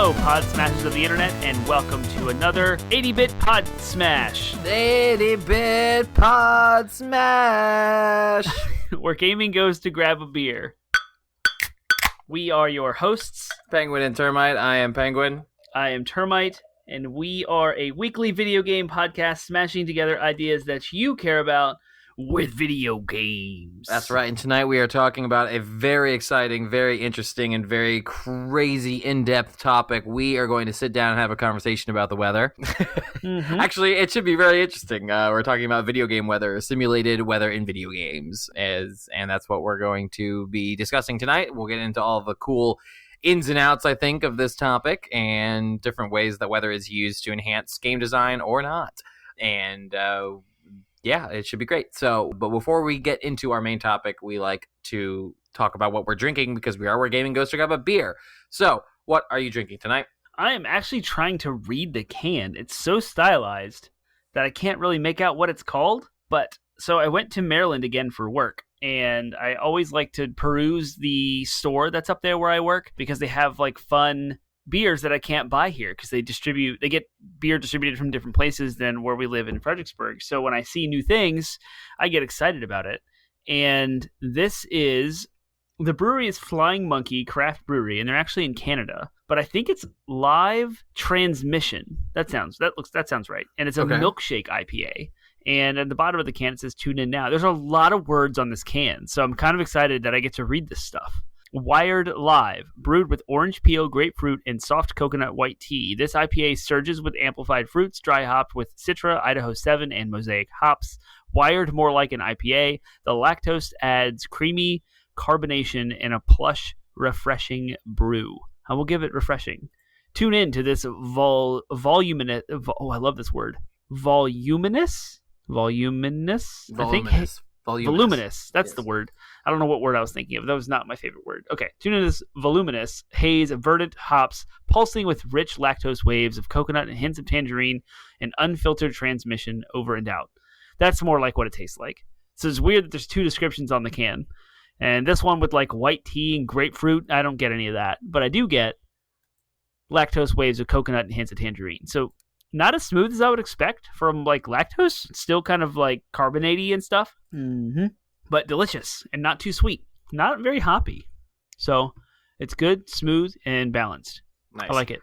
Hello, Pod Smashers of the Internet, and welcome to another 80-Bit Pod Smash. 80-Bit Pod Smash! Where gaming goes to grab a beer. We are your hosts. Penguin and Termite. I am Penguin. I am Termite, and we are a weekly video game podcast smashing together ideas that you care about with video games. That's right, and tonight we are talking about a very exciting, very interesting, and very crazy in-depth topic. We are going to sit down and have a conversation about the weather. Mm-hmm. Actually, it should be very interesting. We're talking about video game weather, simulated weather in video games, and that's what we're going to be discussing tonight. We'll get into all the cool ins and outs, I think, of this topic, and different ways that weather is used to enhance game design or not. And yeah, it should be great. So, but before we get into our main topic, we like to talk about what we're drinking because we are where gaming goes to grab a beer. So, what are you drinking tonight? I am actually trying to read the can. It's so stylized that I can't really make out what it's called. But so I went to Maryland again for work, and I always like to peruse the store that's up there where I work because they have like fun beers that I can't buy here because they get beer distributed from different places than where we live in Fredericksburg. So when I see new things, I get excited about it. And the brewery is Flying Monkey Craft Brewery, and they're actually in Canada. But I think it's Live Transmission. That sounds right. And it's a milkshake IPA. And at the bottom of the can, it says "Tune in now." There's a lot of words on this can, so I'm kind of excited that I get to read this stuff. Wired Live, brewed with orange peel, grapefruit, and soft coconut white tea. This IPA surges with amplified fruits, dry hopped with Citra, Idaho 7, and Mosaic hops. Wired more like an IPA, the lactose adds creamy carbonation and a plush, refreshing brew. I will give it refreshing. Tune in to this voluminous. Oh, I love this word. Voluminous. I think. Voluminous. That's the word. I don't know what word I was thinking of. That was not my favorite word. Okay. Tune in to this voluminous haze of verdant hops pulsing with rich lactose waves of coconut and hints of tangerine and unfiltered transmission over and out. That's more like what it tastes like. So it's weird that there's two descriptions on the can. And this one with like white tea and grapefruit, I don't get any of that. But I do get lactose waves of coconut and hints of tangerine. So not as smooth as I would expect from like lactose. Still kind of like carbonate-y and stuff. Mm-hmm. But delicious and not too sweet. Not very hoppy. So it's good, smooth, and balanced. Nice. I like it.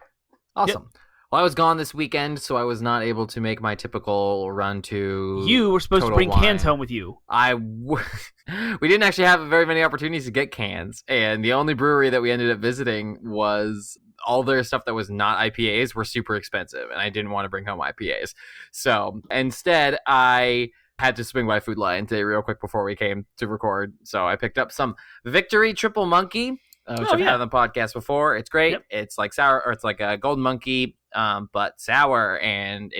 Awesome. Yep. Well, I was gone this weekend, so I was not able to make my typical run to You were supposed Total to bring Wine. cans home with you. We didn't actually have very many opportunities to get cans, and the only brewery that we ended up visiting was all their stuff that was not IPAs were super expensive, and I didn't want to bring home IPAs. So instead, I had to swing by Food Lion today real quick before we came to record. So I picked up some Victory Triple Monkey, which I've had on the podcast before. It's great. Yep. It's like sour, or it's like a Golden Monkey, but sour, and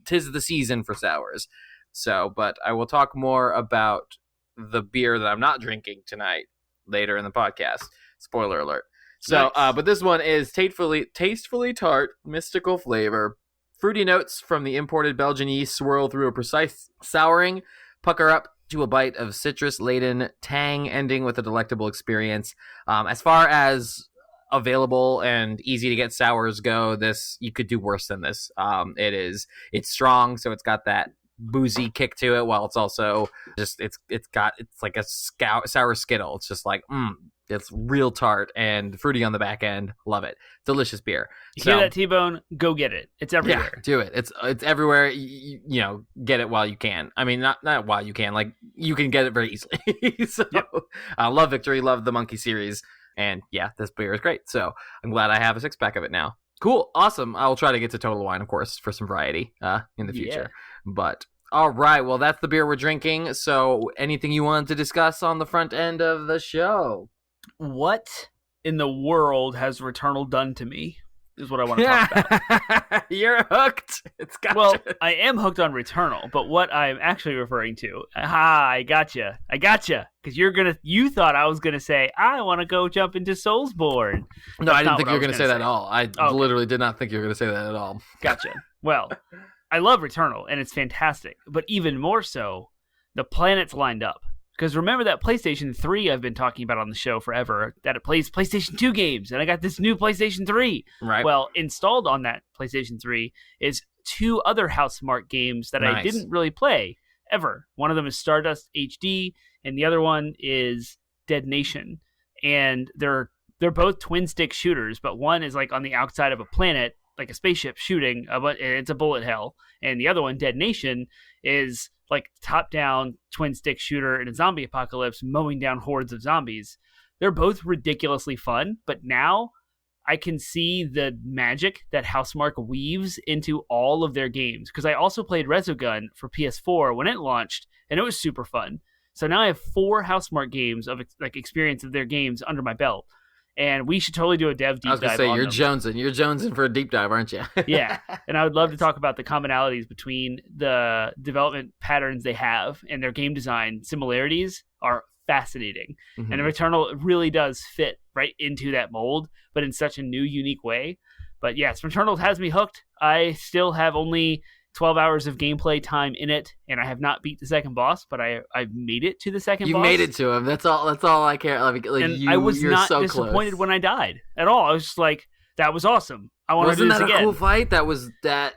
tis the season for sours. So, but I will talk more about the beer that I'm not drinking tonight later in the podcast. Spoiler alert. So, nice. But this one is tastefully tart, mystical flavor. Fruity notes from the imported Belgian yeast swirl through a precise souring, pucker up to a bite of citrus-laden tang, ending with a delectable experience. As far as available and easy to get sours go, you could do worse than this. It's strong, so it's got that boozy kick to it, while it's also just it's like a sour Skittle. It's just like it's real tart and fruity on the back end. Love it. Delicious beer. You hear that, T-Bone? Go get it. It's everywhere. Yeah, do it. It's everywhere. You know, get it while you can. I mean, not while you can. Like, you can get it very easily. So, I love Victory. Love the Monkey series. And yeah, this beer is great. So I'm glad I have a 6-pack of it now. Cool. Awesome. I'll try to get to Total Wine, of course, for some variety in the future. Yeah. But all right. Well, that's the beer we're drinking. So anything you wanted to discuss on the front end of the show? What in the world has Returnal done to me is what I want to talk about. You're hooked. Well, I am hooked on Returnal, but what I'm actually referring to, I gotcha. Because you thought I was going to say, I want to go jump into Soulsborne. No, I didn't think you were going to say that at all. I literally did not think you were going to say that at all. Gotcha. Well, I love Returnal, and it's fantastic. But even more so, the planets lined up. Because remember that PlayStation 3 I've been talking about on the show forever, that it plays PlayStation 2 games, and I got this new PlayStation 3. Right. Well, installed on that PlayStation 3 is 2 other Housemarque games that I didn't really play ever. One of them is Stardust HD, and the other one is Dead Nation. And they're both twin-stick shooters, but one is like on the outside of a planet, like a spaceship shooting, but it's a bullet hell. And the other one, Dead Nation, is like top-down twin-stick shooter in a zombie apocalypse, mowing down hordes of zombies. They're both ridiculously fun, but now I can see the magic that Housemarque weaves into all of their games. Because I also played Resogun for PS4 when it launched, and it was super fun. So now I have 4 Housemarque games of like experience of their games under my belt. And we should totally do a dev deep dive. I was going to say, you're jonesing for a deep dive, aren't you? Yeah. And I would love to talk about the commonalities between the development patterns they have and their game design similarities are fascinating. Mm-hmm. And Returnal really does fit right into that mold, but in such a new, unique way. But yes, Returnal has me hooked. I still have only 12 hours of gameplay time in it, and I have not beat the second boss, but I've made it to the second boss. You made it to him. That's all I care. And I was not so disappointed when I died at all. I was just like, that was awesome. I want to do this again. Wasn't that a cool fight? That was that.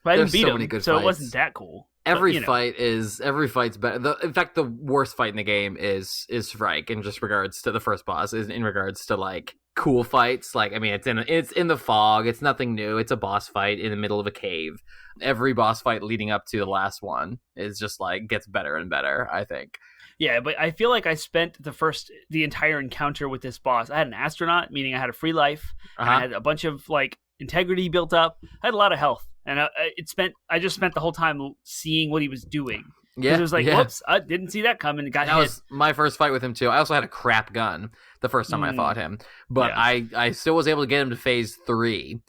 But I didn't beat him, so it wasn't that cool. Every fight's better. In fact, the worst fight in the game is Shrike in just regards to the first boss. Is in regards to like cool fights. Like, I mean, it's in the fog. It's nothing new. It's a boss fight in the middle of a cave. Every boss fight leading up to the last one is just like gets better and better, I think. Yeah, but I feel like I spent the entire encounter with this boss. I had an astronaut, meaning I had a free life. And I had a bunch of like integrity built up. I had a lot of health, and I just spent the whole time seeing what he was doing. Yeah, it was like, whoops, I didn't see that coming. That was my first fight with him too. I also had a crap gun the first time I fought him, but yeah. I still was able to get him to phase 3.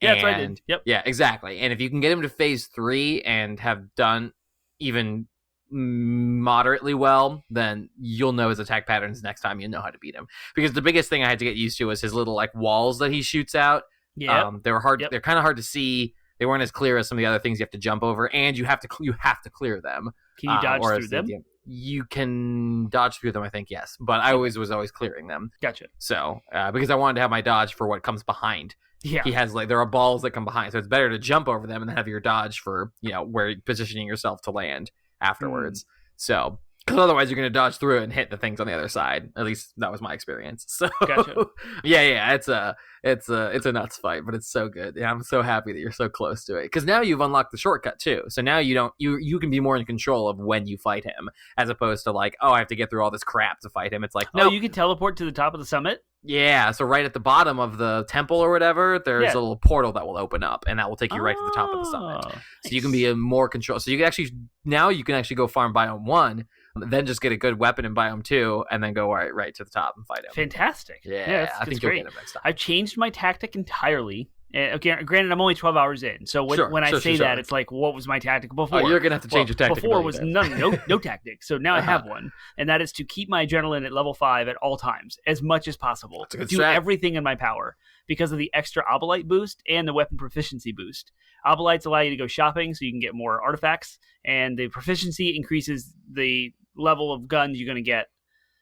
Yeah, that's what I did. Yep. Yeah, exactly. And if you can get him to phase 3 and have done even moderately well, then you'll know his attack patterns next time. You know how to beat him. Because the biggest thing I had to get used to was his little like walls that he shoots out. Yeah, they were hard. Yep. They're kind of hard to see. They weren't as clear as some of the other things you have to jump over, and you have to clear them. Can you dodge through them? You can dodge through them, I think, yes. But I was always clearing them. Gotcha. So because I wanted to have my dodge for what comes behind. Yeah. He has there are balls that come behind, so it's better to jump over them and then have your dodge for where positioning yourself to land afterwards. So because otherwise you're going to dodge through it and hit the things on the other side. At least that was my experience. So gotcha. yeah, it's a nuts fight, but it's so good. Yeah, I'm so happy that you're so close to it because now you've unlocked the shortcut too. So now you can be more in control of when you fight him, as opposed to like, oh, I have to get through all this crap to fight him. It's like, no, you can teleport to the top of the summit. Yeah, so right at the bottom of the temple or whatever, there's a little portal that will open up, and that will take you right to the top of the summit. Nice. So you can be in more control. So you can actually go farm biome 1, then just get a good weapon in biome 2, and then go right to the top and fight him. Fantastic. Yeah, I think you'll get him next time. I've changed my tactic entirely. Granted, I'm only 12 hours in, so when I say that, it's like, what was my tactic before? Oh, you're gonna have to change your tactic. Before was no tactic, so now I have one, and that is to keep my adrenaline at level 5 at all times, as much as possible. Do everything in my power because of the extra Obolite boost and the weapon proficiency boost. Obolites allow you to go shopping, so you can get more artifacts, and the proficiency increases the level of guns you're going to get.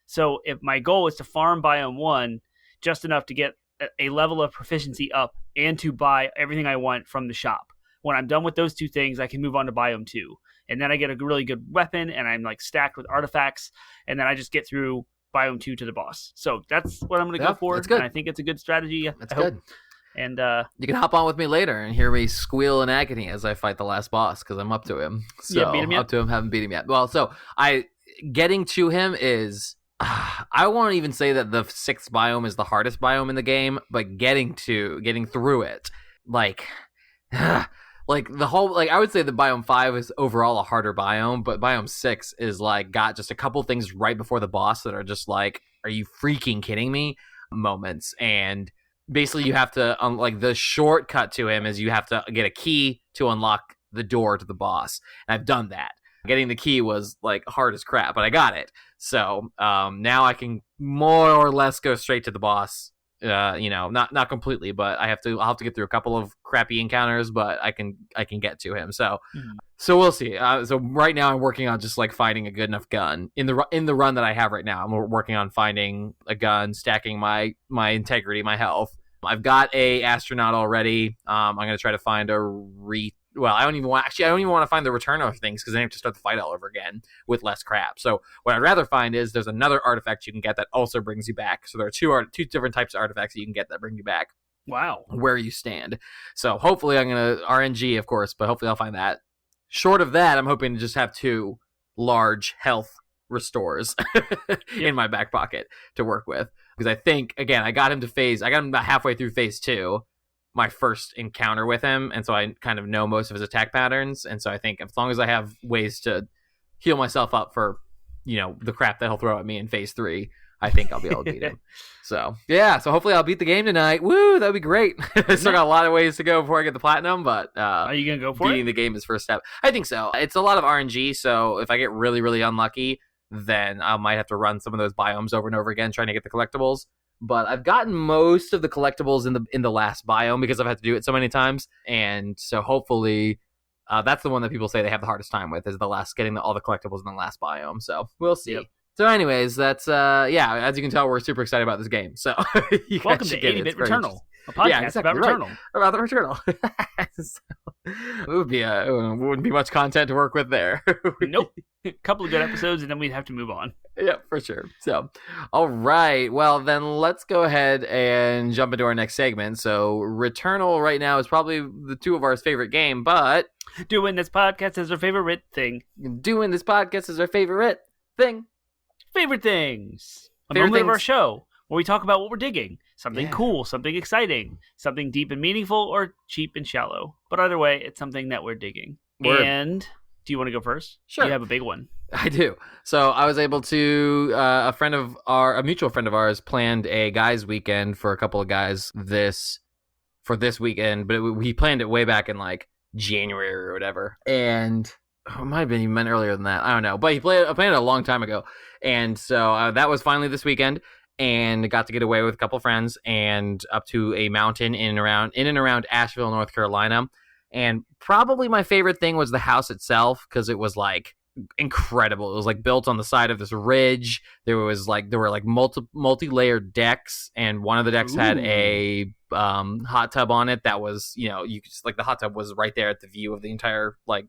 So if my goal is to farm biome 1 just enough to get a level of proficiency up and to buy everything I want from the shop. When I'm done with those 2 things, I can move on to biome 2. And then I get a really good weapon and I'm like stacked with artifacts. And then I just get through biome 2 to the boss. So that's what I'm going to go for. That's good. And I think it's a good strategy. That's good. And you can hop on with me later and hear me squeal in agony as I fight the last boss because I'm up to him. So beat him yet? Up to him, haven't beat him yet. Well, so getting to him is... I won't even say that the 6th biome is the hardest biome in the game, but getting through it, like the whole, like I would say the biome 5 is overall a harder biome, but biome 6 is like got just a couple things right before the boss that are just like, are you freaking kidding me? Moments. And basically you have to, like the shortcut to him is you have to get a key to unlock the door to the boss. And I've done that. Getting the key was like hard as crap, but I got it. So now I can more or less go straight to the boss Not completely, but I'll have to get through a couple of crappy encounters, but I can get to him. So we'll see. So right now I'm working on just like finding a good enough gun in the run that I have right now. I'm working on finding a gun, stacking my integrity, my health. I've got a astronaut already. I'm gonna try to find I don't even want to find the return of things because then I have to start the fight all over again with less crap. So what I'd rather find is there's another artifact you can get that also brings you back. So there are two different types of artifacts that you can get that bring you back. Wow. Where you stand. So hopefully I'm going to RNG, of course, but hopefully I'll find that. Short of that, I'm hoping to just have 2 large health restores in my back pocket to work with. Because I think, again, I got him about halfway through phase 2, my first encounter with him, and so I kind of know most of his attack patterns, and so I think as long as I have ways to heal myself up for, the crap that he'll throw at me in phase 3, I think I'll be able to beat him. So hopefully I'll beat the game tonight. Woo, that'd be great. I still got a lot of ways to go before I get the platinum, but are you gonna go for beating the game is first step? I think so. It's a lot of RNG, so if I get really, really unlucky, then I might have to run some of those biomes over and over again trying to get the collectibles. But I've gotten most of the collectibles in the last biome because I've had to do it so many times, and so hopefully that's the one that people say they have the hardest time with, is getting all the collectibles in the last biome. So we'll see. Yep. So anyways, that's as you can tell, we're super excited about this game. So welcome to 80-Bit Returnal, a podcast about Returnal. Right. About the Returnal. It wouldn't be much content to work with there. Nope. A couple of good episodes, and then we'd have to move on. Yeah, for sure. So, all right. Well, then let's go ahead and jump into our next segment. So, Returnal right now is probably the 2 of our favorite game, but doing this podcast is our favorite thing. Favorite things. A moment of our show where we talk about what we're digging. Something cool, something exciting, something deep and meaningful, or cheap and shallow. But either way, it's something that we're digging. Word. And do you want to go first? Sure. You have a big one. I do. So I was able to, a mutual friend of ours planned a guys weekend for a couple of guys this weekend, but he planned it way back in like January or whatever. And it might have been even earlier than that. I don't know. But he planned it a long time ago. And so that was finally this weekend, and got to get away with a couple of friends and up to a mountain in and around Asheville, North Carolina. And probably my favorite thing was the house itself, because it was like incredible. It was like built on the side of this ridge. There were like multi-layered decks, and one of the decks had a hot tub on it that was, you just like the hot tub was right there at the view of the entire like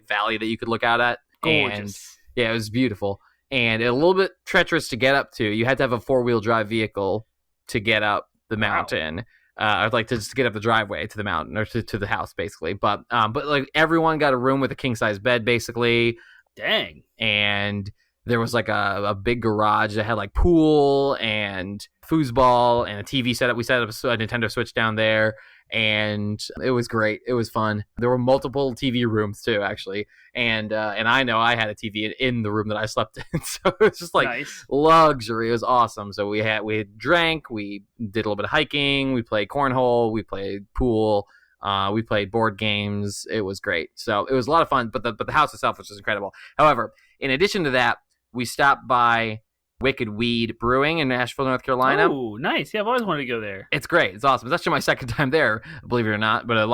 valley that you could look out at. Gorgeous. And yeah, it was beautiful. And a little bit treacherous to get up to. You had to have a 4-wheel drive vehicle to get up the mountain. Wow. I'd like to just get up the driveway to the mountain, or to the house, basically. But like everyone got a room with a king size bed, basically. Dang. And there was like a big garage that had like pool and foosball and a TV setup. We set up a Nintendo Switch down there, and it was great. It was fun. There were multiple TV rooms too, actually. And I know I had a TV in the room that I slept in, so it was just like nice. Luxury. It was awesome. So we drank, we did a little bit of hiking, we played cornhole, we played pool, we played board games. It was great. So it was a lot of fun. But the house itself was just incredible. However, in addition to that, we stopped by Wicked Weed Brewing in Asheville, North Carolina. Oh, nice. Yeah, I've always wanted to go there. It's great. It's awesome. It's actually my second time there, believe it or not. But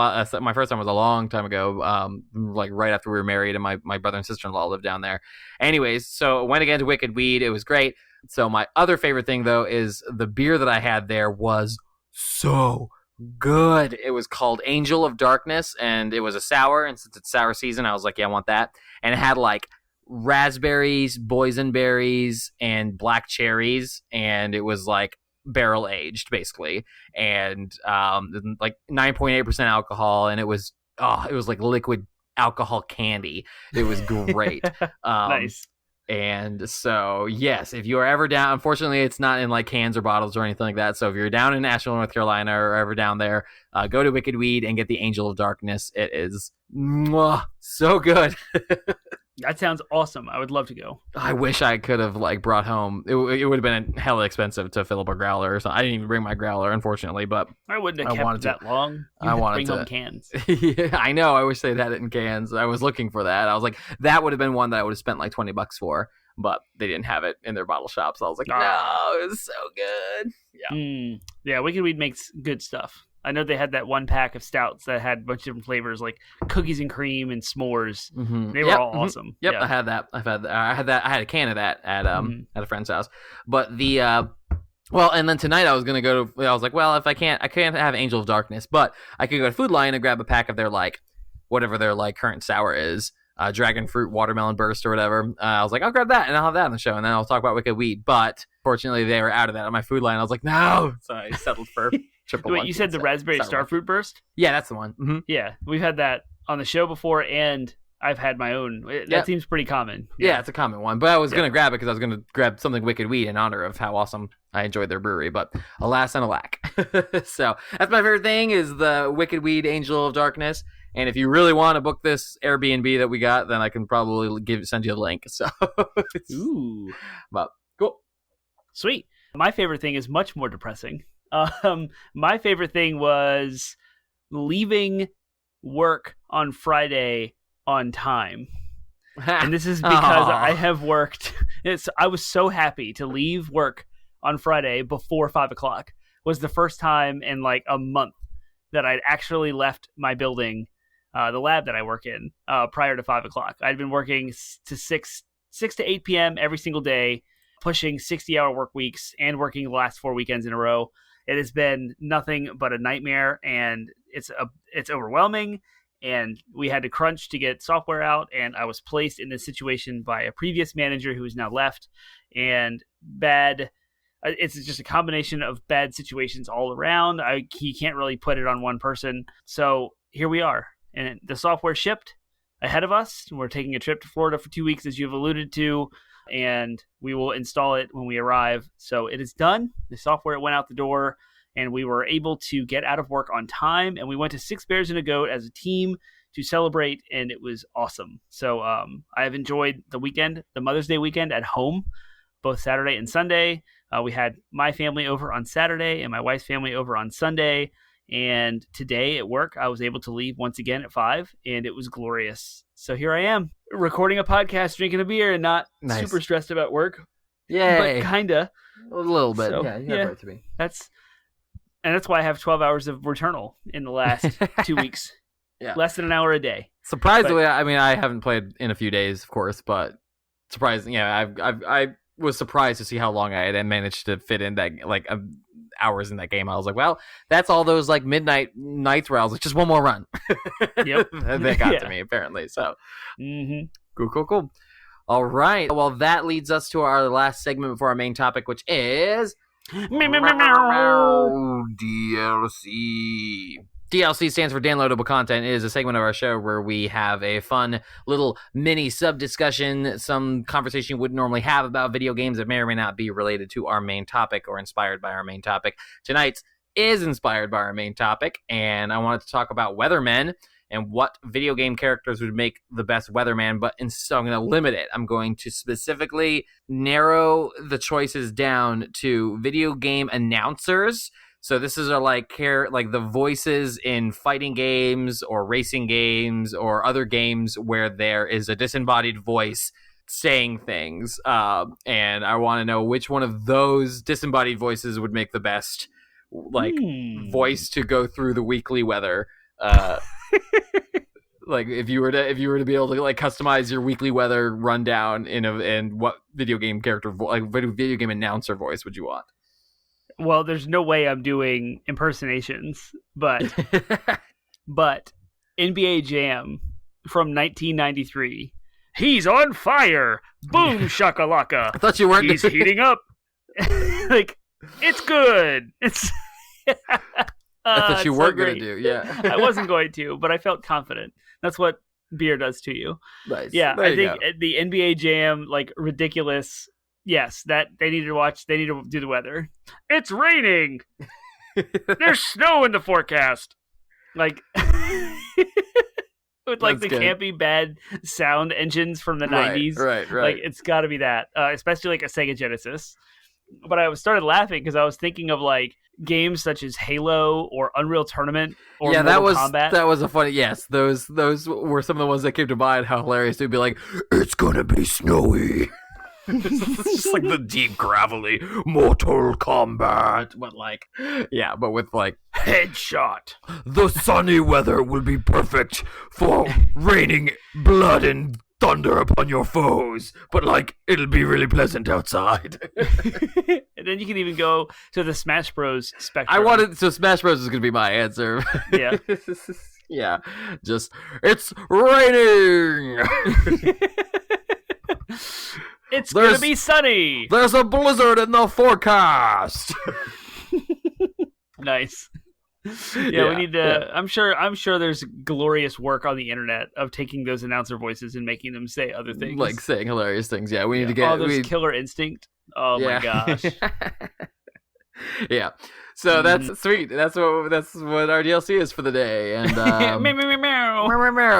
my first time was a long time ago, like right after we were married, and my brother and sister-in-law lived down there. Anyways, so went again to Wicked Weed. It was great. So my other favorite thing, though, is the beer that I had there was so good. It was called Angel of Darkness, and it was a sour. And since it's sour season, I was like, yeah, I want that. And it had like raspberries, boysenberries, and black cherries, and it was like barrel aged basically, and like 9.8% alcohol, and it was like liquid alcohol candy. It was great. Nice. And so, yes, if you are ever down, unfortunately, it's not in like cans or bottles or anything like that. So if you're down in Asheville, North Carolina, or ever down there, go to Wicked Weed and get the Angel of Darkness. It is so good. That sounds awesome. I would love to go. I wish I could have like brought home. It would have been hella expensive to fill up a growler or something. I didn't even bring my growler, unfortunately, but I wouldn't have kept it that long. I wanted to bring home cans. Yeah, I know. I wish they'd had it in cans. I was looking for that. I was like, that would have been one that I would have spent like $20 for. but they didn't have it in their bottle shop. So I was like, no, it was so good. Yeah. Yeah, Wicked Weed makes good stuff. I know they had that one pack of stouts that had a bunch of different flavors, like cookies and cream and s'mores. Mm-hmm. They were all awesome. Yep, yeah. I had that. I had a can of that at a friend's house. But well, and then tonight I was gonna go to. I was like, well, if I can't have Angel of Darkness, but I could go to Food Lion and grab a pack of their like whatever their like current sour is, Dragon Fruit Watermelon Burst or whatever. I was like, I'll grab that and I'll have that on the show, and then I'll talk about Wicked Weed. But fortunately, they were out of that on my Food Lion. I was like, no, so I settled for. Wait, you said the Raspberry Starfruit Burst? Yeah, that's the one. Mm-hmm. Yeah, we've had that on the show before, and I've had my own. That seems pretty common. Yeah, it's a common one. But I was going to grab it because I was going to grab something Wicked Weed in honor of how awesome I enjoyed their brewery. But alas and alack. So that's my favorite thing is the Wicked Weed Angel of Darkness. And if you really want to book this Airbnb that we got, then I can probably send you a link. So, ooh, but cool, sweet. My favorite thing is much more depressing. My favorite thing was leaving work on Friday on time. And this is because I have worked. I was so happy to leave work on Friday before 5 o'clock. Was the first time in like a month that I'd actually left my building, the lab that I work in, prior to 5 o'clock. I'd been working to 6 to 8 p.m. every single day, pushing 60-hour work weeks and working the last 4 weekends in a row. It has been nothing but a nightmare, and it's overwhelming, and we had to crunch to get software out, and I was placed in this situation by a previous manager who is now left, and it's just a combination of bad situations all around. He can't really put it on one person, so here we are, and the software shipped ahead of us. We're taking a trip to Florida for 2 weeks, as you've alluded to, and we will install it when we arrive. So it is done. The software went out the door, and we were able to get out of work on time, and we went to Six Bears and a Goat as a team to celebrate, and it was awesome. So I have enjoyed the weekend, the Mother's Day weekend at home, both Saturday and Sunday. We had my family over on Saturday and my wife's family over on Sunday, and today at work, I was able to leave once again at 5, and it was glorious. So here I am, recording a podcast, drinking a beer, and not super stressed about work. Yay. But kinda. A little bit. So, you have right to be. That's why I have 12 hours of Returnal in the last 2 weeks. Yeah. Less than an hour a day. Surprisingly, I mean, I haven't played in a few days, of course, but surprising. Yeah, I was surprised to see how long I had managed to fit in that, like, hours in that game. I was like, well, that's all those like midnight nights where I was like, just one more run. Yep. They got to me apparently. So cool. All right, well, that leads us to our last segment before our main topic, which is DLC. DLC stands for downloadable content. It is a segment of our show where we have a fun little mini sub-discussion, some conversation you wouldn't normally have about video games that may or may not be related to our main topic or inspired by our main topic. Tonight's is inspired by our main topic, and I wanted to talk about Weathermen and what video game characters would make the best Weatherman, but so I'm going to limit it. I'm going to specifically narrow the choices down to video game announcers. So this is like the voices in fighting games or racing games or other games where there is a disembodied voice saying things. And I want to know which one of those disembodied voices would make the best voice to go through the weekly weather. Like if you were to be able to like customize your weekly weather rundown in what video game character video game announcer voice would you want? Well, there's no way I'm doing impersonations, but NBA Jam from 1993. He's on fire! Boom shakalaka! I thought you weren't. He's heating up. Like, it's good. It's. I thought you weren't going to do. Yeah, I wasn't going to, but I felt confident. That's what beer does to you. Nice. Yeah, I think the NBA Jam, like, ridiculous. Yes, that they need to watch. They need to do the weather. It's raining. There's snow in the forecast. Like, with like the campy bad sound engines from the 90s. Right. Like, it's got to be that, especially like a Sega Genesis. But I started laughing because I was thinking of like games such as Halo or Unreal Tournament or Mortal Kombat. That was a funny. Yes, those were some of the ones that came to mind. How hilarious they'd be like, "It's gonna be snowy." It's just like the deep, gravelly Mortal Kombat, but like, yeah, but with like Headshot. the sunny weather will be perfect for raining blood and thunder upon your foes, but like it'll be really pleasant outside. And then you can even go to the Smash Bros. Spectrum. So Smash Bros is gonna be my answer. Yeah. Yeah, just it's raining. It's gonna be sunny. There's a blizzard in the forecast. Nice. Yeah, we need to. Yeah. I'm sure there's glorious work on the internet of taking those announcer voices and making them say other things, like saying hilarious things. Yeah, we need to get Killer Instinct. Oh my gosh. Yeah. So that's sweet. That's what our DLC is for the day. And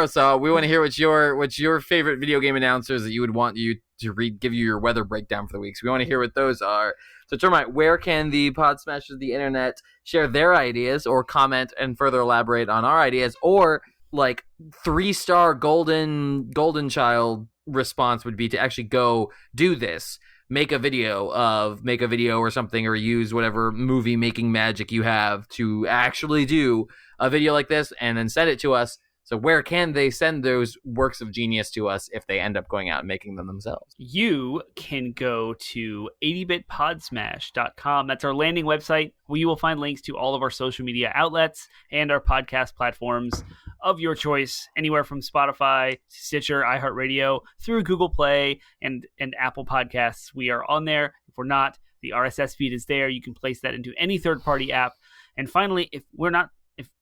so we want to hear what's your favorite video game announcers that you would want you to give you your weather breakdown for the week. So we want to hear what those are. So Termite, where can the Pod Smashers of the internet share their ideas or comment and further elaborate on our ideas, or like 3-star golden child response would be to actually go do this. Make a video or something, or use whatever movie making magic you have to actually do a video like this and then send it to us. So where can they send those works of genius to us if they end up going out and making them themselves? You can go to 80bitpodsmash.com. That's our landing website, where you will find links to all of our social media outlets and our podcast platforms of your choice, anywhere from Spotify, Stitcher, iHeartRadio, through Google Play and Apple Podcasts. We are on there. If we're not, the RSS feed is there. You can place that into any third-party app. And finally, if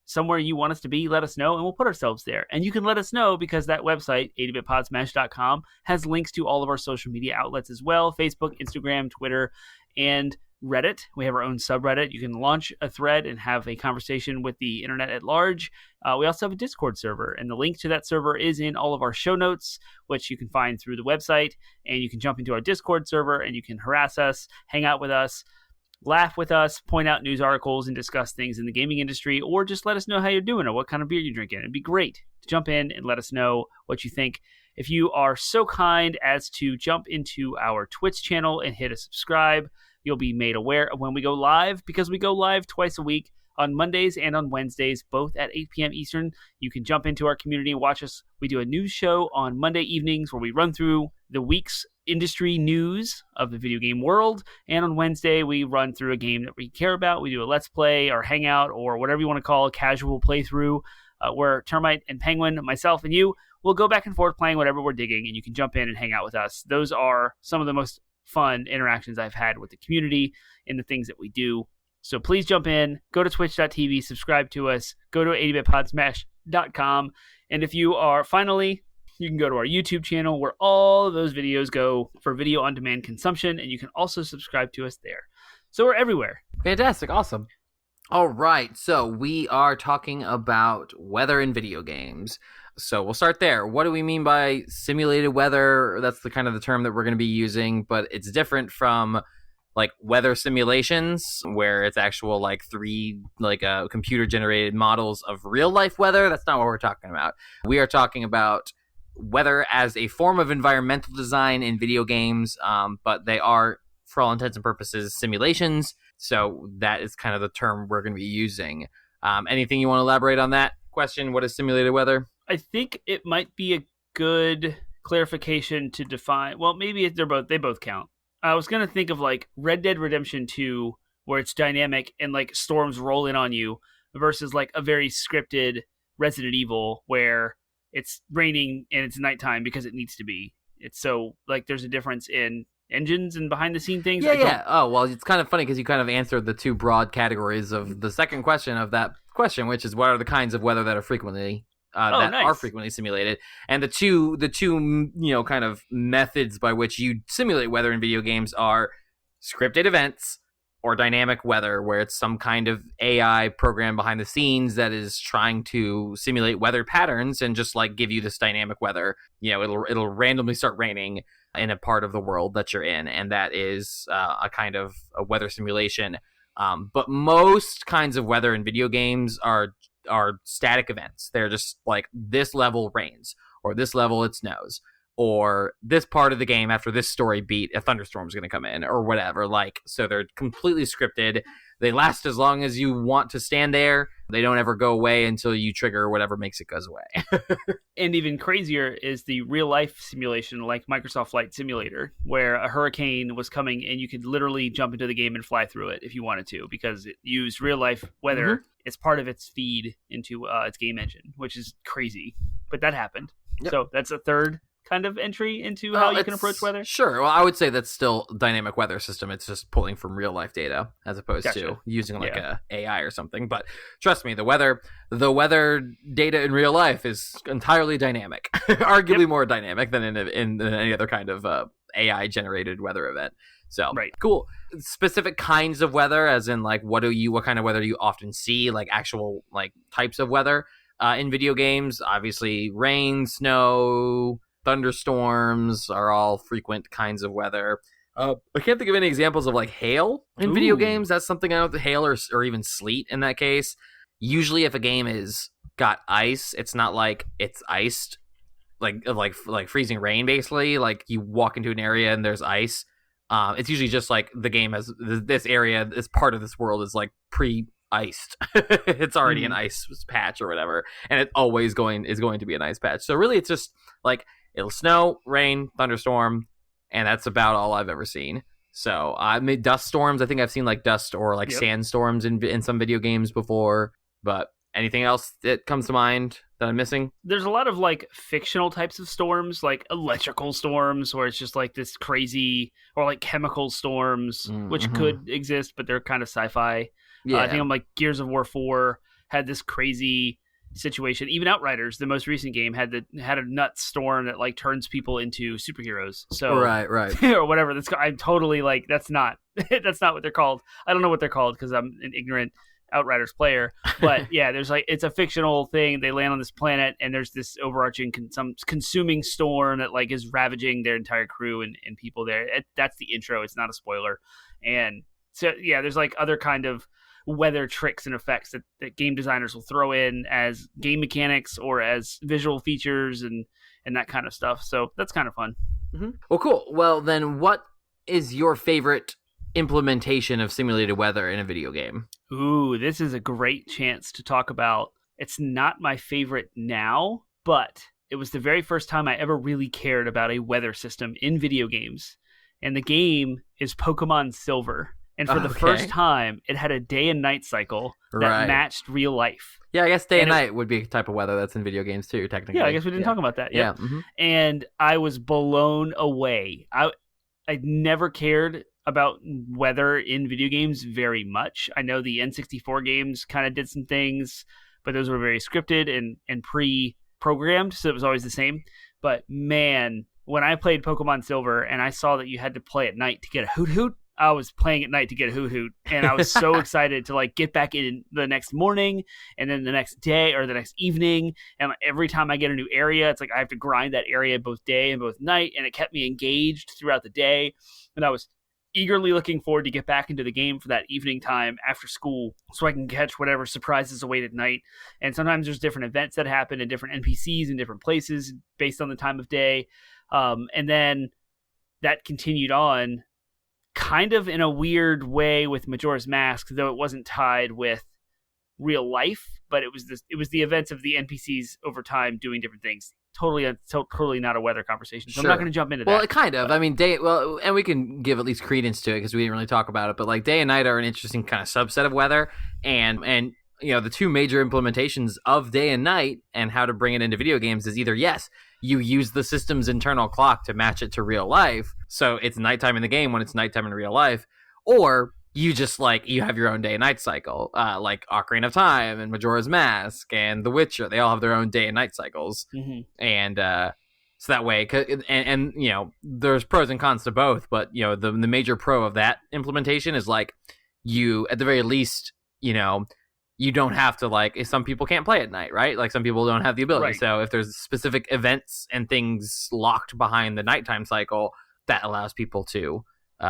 somewhere you want us to be, let us know, and we'll put ourselves there. And you can let us know because that website, 80bitpodsmash.com, has links to all of our social media outlets as well: Facebook, Instagram, Twitter, and Reddit. We have our own subreddit. You can launch a thread and have a conversation with the internet at large. We also have a Discord server, and the link to that server is in all of our show notes, which you can find through the website. And you can jump into our Discord server, and you can harass us, hang out with us, laugh with us, point out news articles, and discuss things in the gaming industry, or just let us know how you're doing or what kind of beer you're drinking. It'd be great to jump in and let us know what you think. If you are so kind as to jump into our Twitch channel and hit a subscribe, you'll be made aware of when we go live, because we go live twice a week, on Mondays and on Wednesdays, both at 8 p.m. Eastern. You can jump into our community and watch us. We do a news show on Monday evenings where we run through the week's industry news of the video game world. And on Wednesday, we run through a game that we care about. We do a Let's Play or Hangout or whatever you want to call a casual playthrough, where Termite and Penguin, myself and you, will go back and forth playing whatever we're digging, and you can jump in and hang out with us. Those are some of the most fun interactions I've had with the community in the things that we do. So please jump in, go to twitch.tv, subscribe to us, go to 80bitpodsmash.com. And if you are, finally, you can go to our YouTube channel where all of those videos go for video on demand consumption, and you can also subscribe to us there. So we're everywhere. Fantastic. Awesome. All right. So we are talking about weather in video games. So we'll start there. What do we mean by simulated weather? That's the kind of the term that we're going to be using, but it's different from like weather simulations, where it's actual like computer generated models of real life weather. That's not what we're talking about. We are talking about weather as a form of environmental design in video games, but they are, for all intents and purposes, simulations. So that is kind of the term we're going to be using. Anything you want to elaborate on that question? What is simulated weather? I think it might be a good clarification to define. Well, maybe they both count. I was going to think of like Red Dead Redemption 2, where it's dynamic and like storms roll in on you, versus like a very scripted Resident Evil where it's raining and it's nighttime because it needs to be. It's so like there's a difference in engines and behind the scene things. Yeah. Oh, well, it's kind of funny because you kind of answered the two broad categories of the second question of that question, which is what are the kinds of weather that are frequently are frequently simulated, and the two kind of methods by which you simulate weather in video games are scripted events or dynamic weather, where it's some kind of AI program behind the scenes that is trying to simulate weather patterns and just like give you this dynamic weather. It'll randomly start raining in a part of the world that you're in, and that is a kind of a weather simulation. But most kinds of weather in video games are static events. They're just like this level rains or this level it snows. or this part of the game after this story beat, a thunderstorm's going to come in or whatever. Like, so they're completely scripted. They last as long as you want to stand there. They don't ever go away until you trigger whatever makes it goes away. And even crazier is the real life simulation, like Microsoft Flight Simulator, where a hurricane was coming and you could literally jump into the game and fly through it if you wanted to, because it used real life weather as part of its feed into its game engine, which is crazy. But that happened. Yep. So that's a third kind of entry into how you can approach weather. Sure. Well, I would say that's still dynamic weather system. It's just pulling from real life data as opposed to using like a AI or something. But trust me, the weather data in real life is entirely dynamic, arguably more dynamic than in any other kind of AI generated weather event. So cool. Specific kinds of weather, as in like what kind of weather do you often see? Like actual like types of weather in video games. Obviously, rain, snow, thunderstorms are all frequent kinds of weather. I can't think of any examples of like hail in video games. That's something I know. Hail or even sleet in that case. Usually, if a game is got ice, it's not like it's iced, like freezing rain. Basically, like you walk into an area and there's ice. It's usually just like the game has this area, this part of this world is like pre-iced. It's already an ice patch or whatever, and it always is going to be an ice patch. So really, it's just like it'll snow, rain, thunderstorm, and that's about all I've ever seen. So I made dust storms. I think I've seen like dust or like sandstorms in some video games before. But anything else that comes to mind that I'm missing? There's a lot of like fictional types of storms, like electrical storms, where it's just like this crazy, or like chemical storms, which could exist, but they're kind of sci-fi. Yeah. I think I'm like Gears of War 4 had this crazy situation. Even Outriders, the most recent game, had a nut storm that like turns people into superheroes. So right or whatever. I'm totally like that's not what they're called. I don't know what they're called because I'm an ignorant Outriders player. But yeah, there's like it's a fictional thing. They land on this planet and there's this overarching some consuming storm that like is ravaging their entire crew and people there. That's the intro. It's not a spoiler. And so yeah, there's like other kind of weather tricks and effects that game designers will throw in as game mechanics or as visual features and that kind of stuff. So that's kind of fun. Well, cool. Well, then what is your favorite implementation of simulated weather in a video game? Ooh, this is a great chance to talk about. It's not my favorite now, but it was the very first time I ever really cared about a weather system in video games. And the game is Pokemon Silver. And for the first time, it had a day and night cycle that matched real life. Yeah, I guess day and night would be a type of weather that's in video games too, technically. Yeah, I guess we didn't talk about that. Yeah. And I was blown away. I never cared about weather in video games very much. I know the N64 games kind of did some things, but those were very scripted and pre-programmed, so it was always the same. But man, when I played Pokemon Silver and I saw that you had to play at night to get a Hoot Hoot, I was playing at night to get a Hoot Hoot, and I was so excited to like get back in the next morning and then the next day or the next evening. And every time I get a new area, it's like I have to grind that area both day and both night, and it kept me engaged throughout the day. And I was eagerly looking forward to get back into the game for that evening time after school so I can catch whatever surprises await at night. And sometimes there's different events that happen and different NPCs in different places based on the time of day. And then that continued on kind of in a weird way with Majora's Mask, though it wasn't tied with real life, but it was the events of the NPCs over time doing different things. Totally not a weather conversation. So I'm not going to jump into that. Well, kind of. I mean, and we can give at least credence to it because we didn't really talk about it. But like day and night are an interesting kind of subset of weather, and you know the two major implementations of day and night and how to bring it into video games is either yes, you use the system's internal clock to match it to real life, so it's nighttime in the game when it's nighttime in real life, or you just like you have your own day and night cycle, like Ocarina of Time and Majora's Mask and The Witcher. They all have their own day and night cycles, and so that way, and you know, there's pros and cons to both. But you know, the major pro of that implementation is like you, at the very least, you know, you don't have to like. If some people can't play at night, right? Like some people don't have the ability. Right. So if there's specific events and things locked behind the nighttime cycle, that allows people to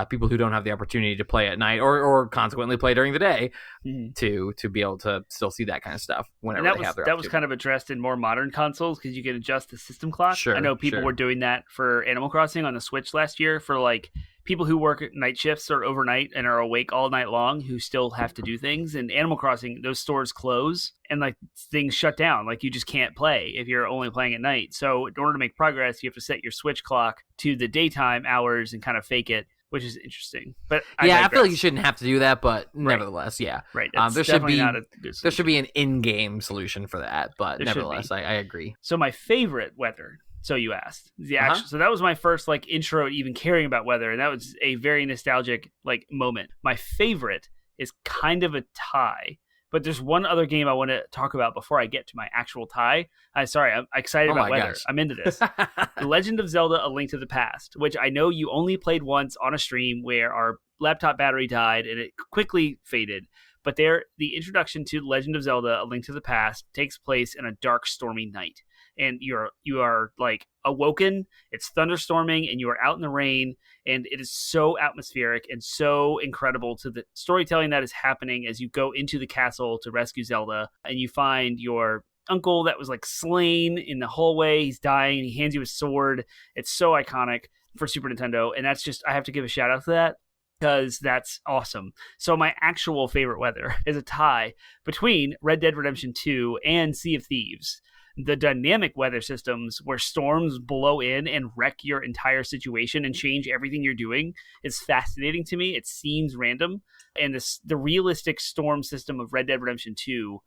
people who don't have the opportunity to play at night or consequently play during the day Mhm. to be able to still see that kind of stuff whenever And they have their that was opportunity. kind of addressed in more modern consoles because you can adjust the system clock. Sure, I know people sure. were doing that for Animal Crossing on the Switch last year for like people who work at night shifts or overnight and are awake all night long who still have to do things. And Animal Crossing, those stores close and like things shut down. Like you just can't play if you're only playing at night. So in order to make progress, you have to set your Switch clock to the daytime hours and kind of fake it, which is interesting. But I feel like digress. you shouldn't have to do that, but nevertheless, yeah. Right. That's There should definitely be not a good solution. there should be an in-game solution for that, but There should nevertheless, be. I agree. So my favorite weather. So you asked the Uh-huh. action. So that was my first like intro to even caring about weather, and that was a very nostalgic like moment. My favorite is kind of a tie, but there's one other game I want to talk about before I get to my actual tie. I'm excited Oh about my weather. gosh. I'm into this. The Legend of Zelda: A Link to the Past, which I know you only played once on a stream where our laptop battery died and it quickly faded. But the introduction to Legend of Zelda: A Link to the Past takes place in a dark, stormy night. And you are like awoken, it's thunderstorming, and you are out in the rain, and it is so atmospheric and so incredible to the storytelling that is happening as you go into the castle to rescue Zelda, and you find your uncle that was like slain in the hallway. He's dying, and he hands you a sword. It's so iconic for Super Nintendo, and that's just I have to give a shout out to that because that's awesome. So my actual favorite weather is a tie between Red Dead Redemption 2 and Sea of Thieves. The dynamic weather systems where storms blow in and wreck your entire situation and change everything you're doing is fascinating to me. It seems random. And the realistic storm system of Red Dead Redemption 2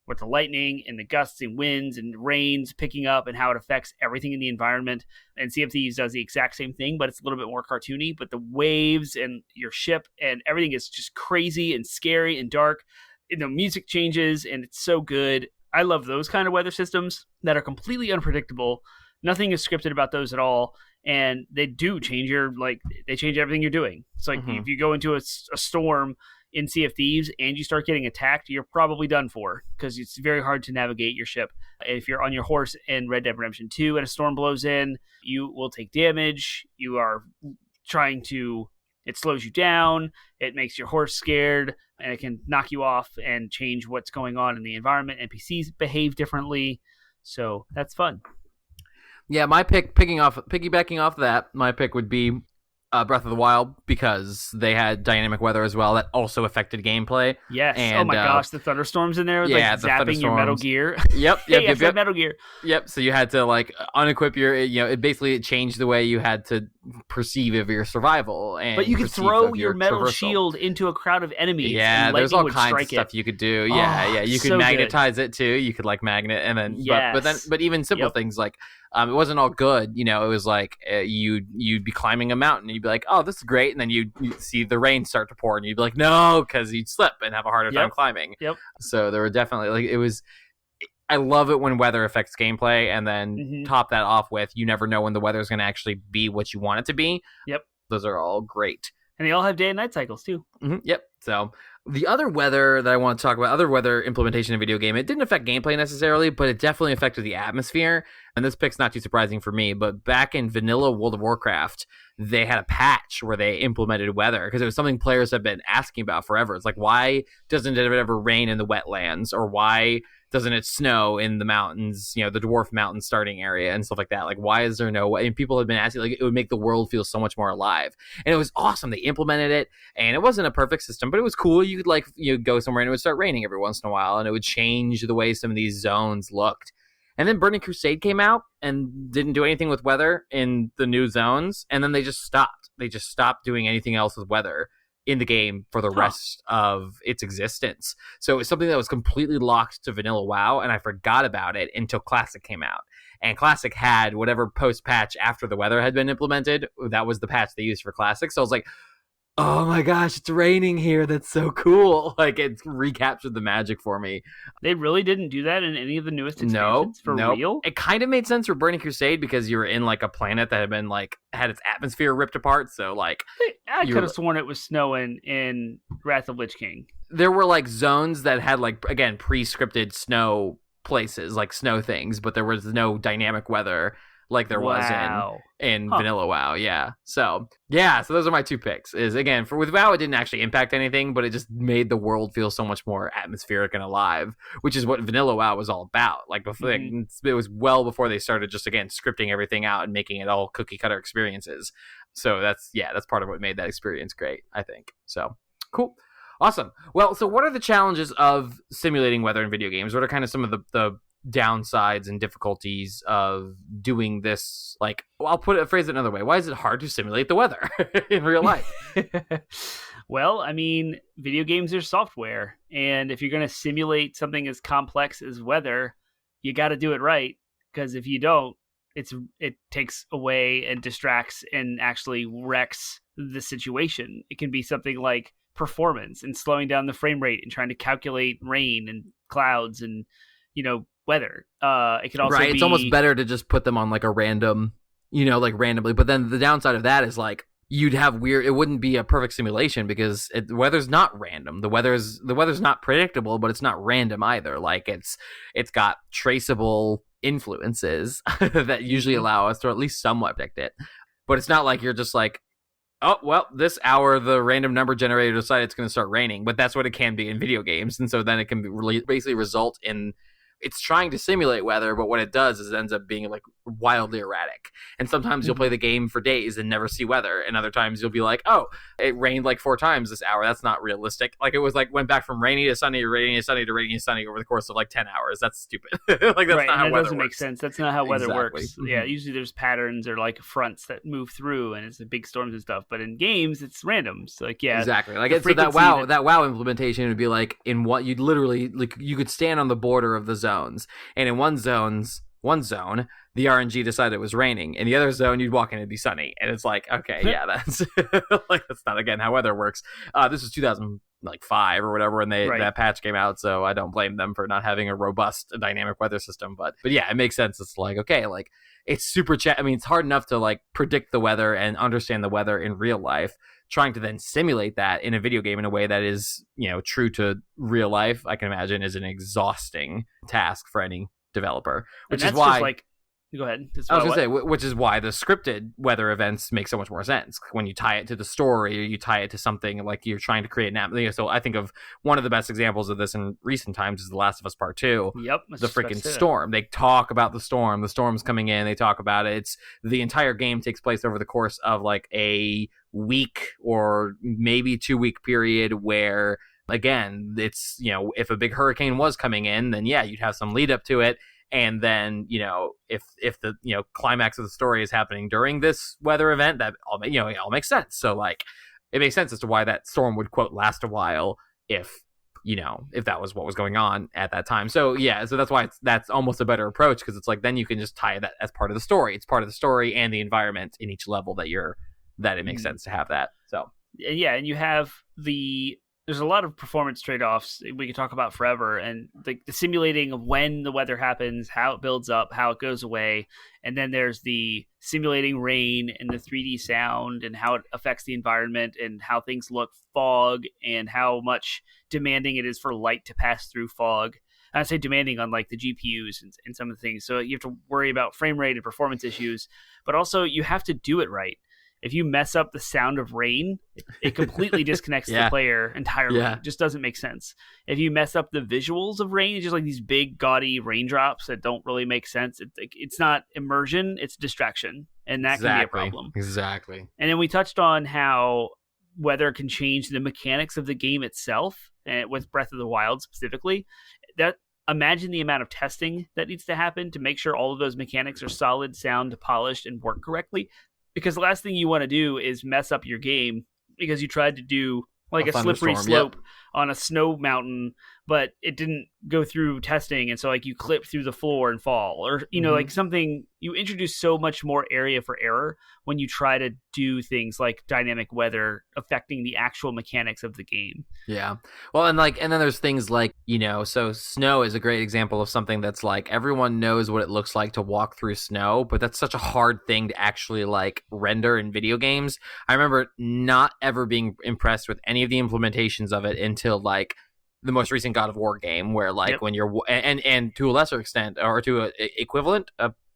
with the lightning and the gusts and winds and rains picking up and how it affects everything in the environment. And Sea of Thieves does the exact same thing, but it's a little bit more cartoony. But the waves and your ship and everything is just crazy and scary and dark. And the music changes and it's so good. I love those kind of weather systems that are completely unpredictable. Nothing is scripted about those at all. And they do change they change everything you're doing. It's like if you go into a storm in Sea of Thieves and you start getting attacked, you're probably done for because it's very hard to navigate your ship. If you're on your horse in Red Dead Redemption 2 and a storm blows in, you will take damage. You are it slows you down, it makes your horse scared, and it can knock you off and change what's going on in the environment. NPCs behave differently, so that's fun. Yeah, my pick, piggybacking off that, my pick would be Breath of the Wild because they had dynamic weather as well that also affected gameplay. Yes. And, oh my gosh, the thunderstorms in there, yeah, like the zapping your Metal thunderstorms. Gear. Yep, Yep. yep. Metal Gear. Yep. So you had to like unequip it changed the way you had to perceive of your survival. And but you could perceive throw of your metal traversal. shield into a crowd of enemies. Yeah, and there's all would kinds of strike stuff it. you could do. Oh, Yeah, you could so magnetize it too. You could like magnet and then, Yes. but even simple Yep. things like it wasn't all good. You know, it was like you'd be climbing a mountain and you'd be like, oh, this is great, and then you'd see the rain start to pour and you'd be like, no, because you'd slip and have a harder time climbing. Yep. So there were definitely like it was. I love it when weather affects gameplay, and then top that off with you never know when the weather is going to actually be what you want it to be. Yep. Those are all great. And they all have day and night cycles too. Yep. So the other weather that I want to talk about, other weather implementation in a video game, it didn't affect gameplay necessarily, but it definitely affected the atmosphere. And this pick's not too surprising for me, but back in vanilla World of Warcraft, they had a patch where they implemented weather because it was something players have been asking about forever. It's like, why doesn't it ever rain in the wetlands, or why doesn't it snow in the mountains, the dwarf mountain starting area and stuff like that? Like, why is there no way? And people have been asking, like, it would make the world feel so much more alive. And it was awesome. They implemented it, and it wasn't a perfect system, but it was cool. You could go somewhere and it would start raining every once in a while, and it would change the way some of these zones looked. And then Burning Crusade came out and didn't do anything with weather in the new zones, and then they just stopped. They just stopped doing anything else with weather in the game for the rest of its existence. So it was something that was completely locked to vanilla WoW, and I forgot about it until Classic came out. And Classic had whatever post-patch after the weather had been implemented, that was the patch they used for Classic. So I was like, oh my gosh, it's raining here. That's so cool. Like, it recaptured the magic for me. They really didn't do that in any of the newest expansions? For real? It kind of made sense for Burning Crusade because you were in like a planet that had been like had its atmosphere ripped apart. So like, I could have sworn it was snowing in Wrath of Lich King. There were like zones that had like, again, pre-scripted snow places, like snow things, but there was no dynamic weather like there was Wow. in Vanilla WoW. Yeah. So those are my two picks. Is again with WoW, it didn't actually impact anything, but it just made the world feel so much more atmospheric and alive, which is what Vanilla WoW was all about. Like before, it was well before they started just again scripting everything out and making it all cookie cutter experiences. So that's part of what made that experience great, I think. So cool. Awesome. Well, so what are the challenges of simulating weather in video games? What are kind of some of the downsides and difficulties of doing this? Like, well, I'll phrase it another way. Why is it hard to simulate the weather in real life? Well, I mean, video games are software, and if you're going to simulate something as complex as weather, you got to do it right, because if you don't, it takes away and distracts and actually wrecks the situation. It can be something like performance and slowing down the frame rate and trying to calculate rain and clouds and weather. It could also be it's almost better to just put them on like a random, like randomly. But then the downside of that is like you'd have it wouldn't be a perfect simulation because the weather's not random. The weather's not predictable, but it's not random either. Like it's got traceable influences that usually allow us to at least somewhat predict it. But it's not like you're just like, oh, well, this hour the random number generator decided it's going to start raining, but that's what it can be in video games. And so then it can basically result in it's trying to simulate weather, but what it does is it ends up being like wildly erratic. And sometimes you'll play the game for days and never see weather, and other times you'll be like, oh, it rained like 4 times this hour. That's not realistic. Like it was like went back from rainy to sunny to rainy to sunny to rainy to sunny over the course of like 10 hours. That's stupid. Like that's not how that weather doesn't works. make sense. That's not how weather Exactly. works. Yeah, usually there's patterns or like fronts that move through, and it's the big storms and stuff. But in games, it's random. So like exactly. Like so that WoW implementation would be like in what you'd literally like you could stand on the border of the zones, and in one zone, the RNG decided it was raining. In the other zone, you'd walk in and it'd be sunny. And it's like, okay, yeah, that's like that's not again how weather works. This was 2005 or whatever when that patch came out, so I don't blame them for not having a robust dynamic weather system. But yeah, it makes sense. It's like okay, like it's super. I mean, it's hard enough to like predict the weather and understand the weather in real life. Trying to then simulate that in a video game in a way that is, true to real life, I can imagine is an exhausting task for any developer. Which is why, go ahead. I was going to say, which is why the scripted weather events make so much more sense when you tie it to the story or you tie it to something like you're trying to create an So I think of one of the best examples of this in recent times is The Last of Us Part 2. Yep. The freaking storm. They talk about the storm. The storm's coming in. They talk about it. The entire game takes place over the course of like a week or maybe 2-week period where again it's if a big hurricane was coming in, then yeah, you'd have some lead up to it, and then if the climax of the story is happening during this weather event, that all it all makes sense. So like it makes sense as to why that storm would quote last a while if that was what was going on at that time. So yeah, so that's why that's almost a better approach, because it's like then you can just tie that as part of the story. It's part of the story and the environment in each level that it makes sense to have that. So yeah, and you have there's a lot of performance trade-offs we could talk about forever, and the simulating of when the weather happens, how it builds up, how it goes away, and then there's the simulating rain and the 3D sound and how it affects the environment and how things look, fog, and how much demanding it is for light to pass through fog. I say demanding on like the GPUs and some of the things. So you have to worry about frame rate and performance issues, but also you have to do it right. If you mess up the sound of rain, it completely disconnects the player entirely. Yeah. It just doesn't make sense. If you mess up the visuals of rain, it's just like these big, gaudy raindrops that don't really make sense. It's not immersion, it's distraction. And that can be a problem. Exactly. And then we touched on how weather can change the mechanics of the game itself, and with Breath of the Wild specifically. Imagine the amount of testing that needs to happen to make sure all of those mechanics are solid, sound, polished, and work correctly. Because the last thing you want to do is mess up your game because you tried to do like a slippery slope on a snow mountain, but it didn't go through testing, and so like you clip through the floor and fall, or like something. You introduce so much more area for error when you try to do things like dynamic weather affecting the actual mechanics of the game. Yeah. Well, and then there's things like, so snow is a great example of something that's like everyone knows what it looks like to walk through snow, but that's such a hard thing to actually like render in video games. I remember not ever being impressed with any of the implementations of it until like the most recent God of War game, where like when you're and to a lesser extent or to a equivalent,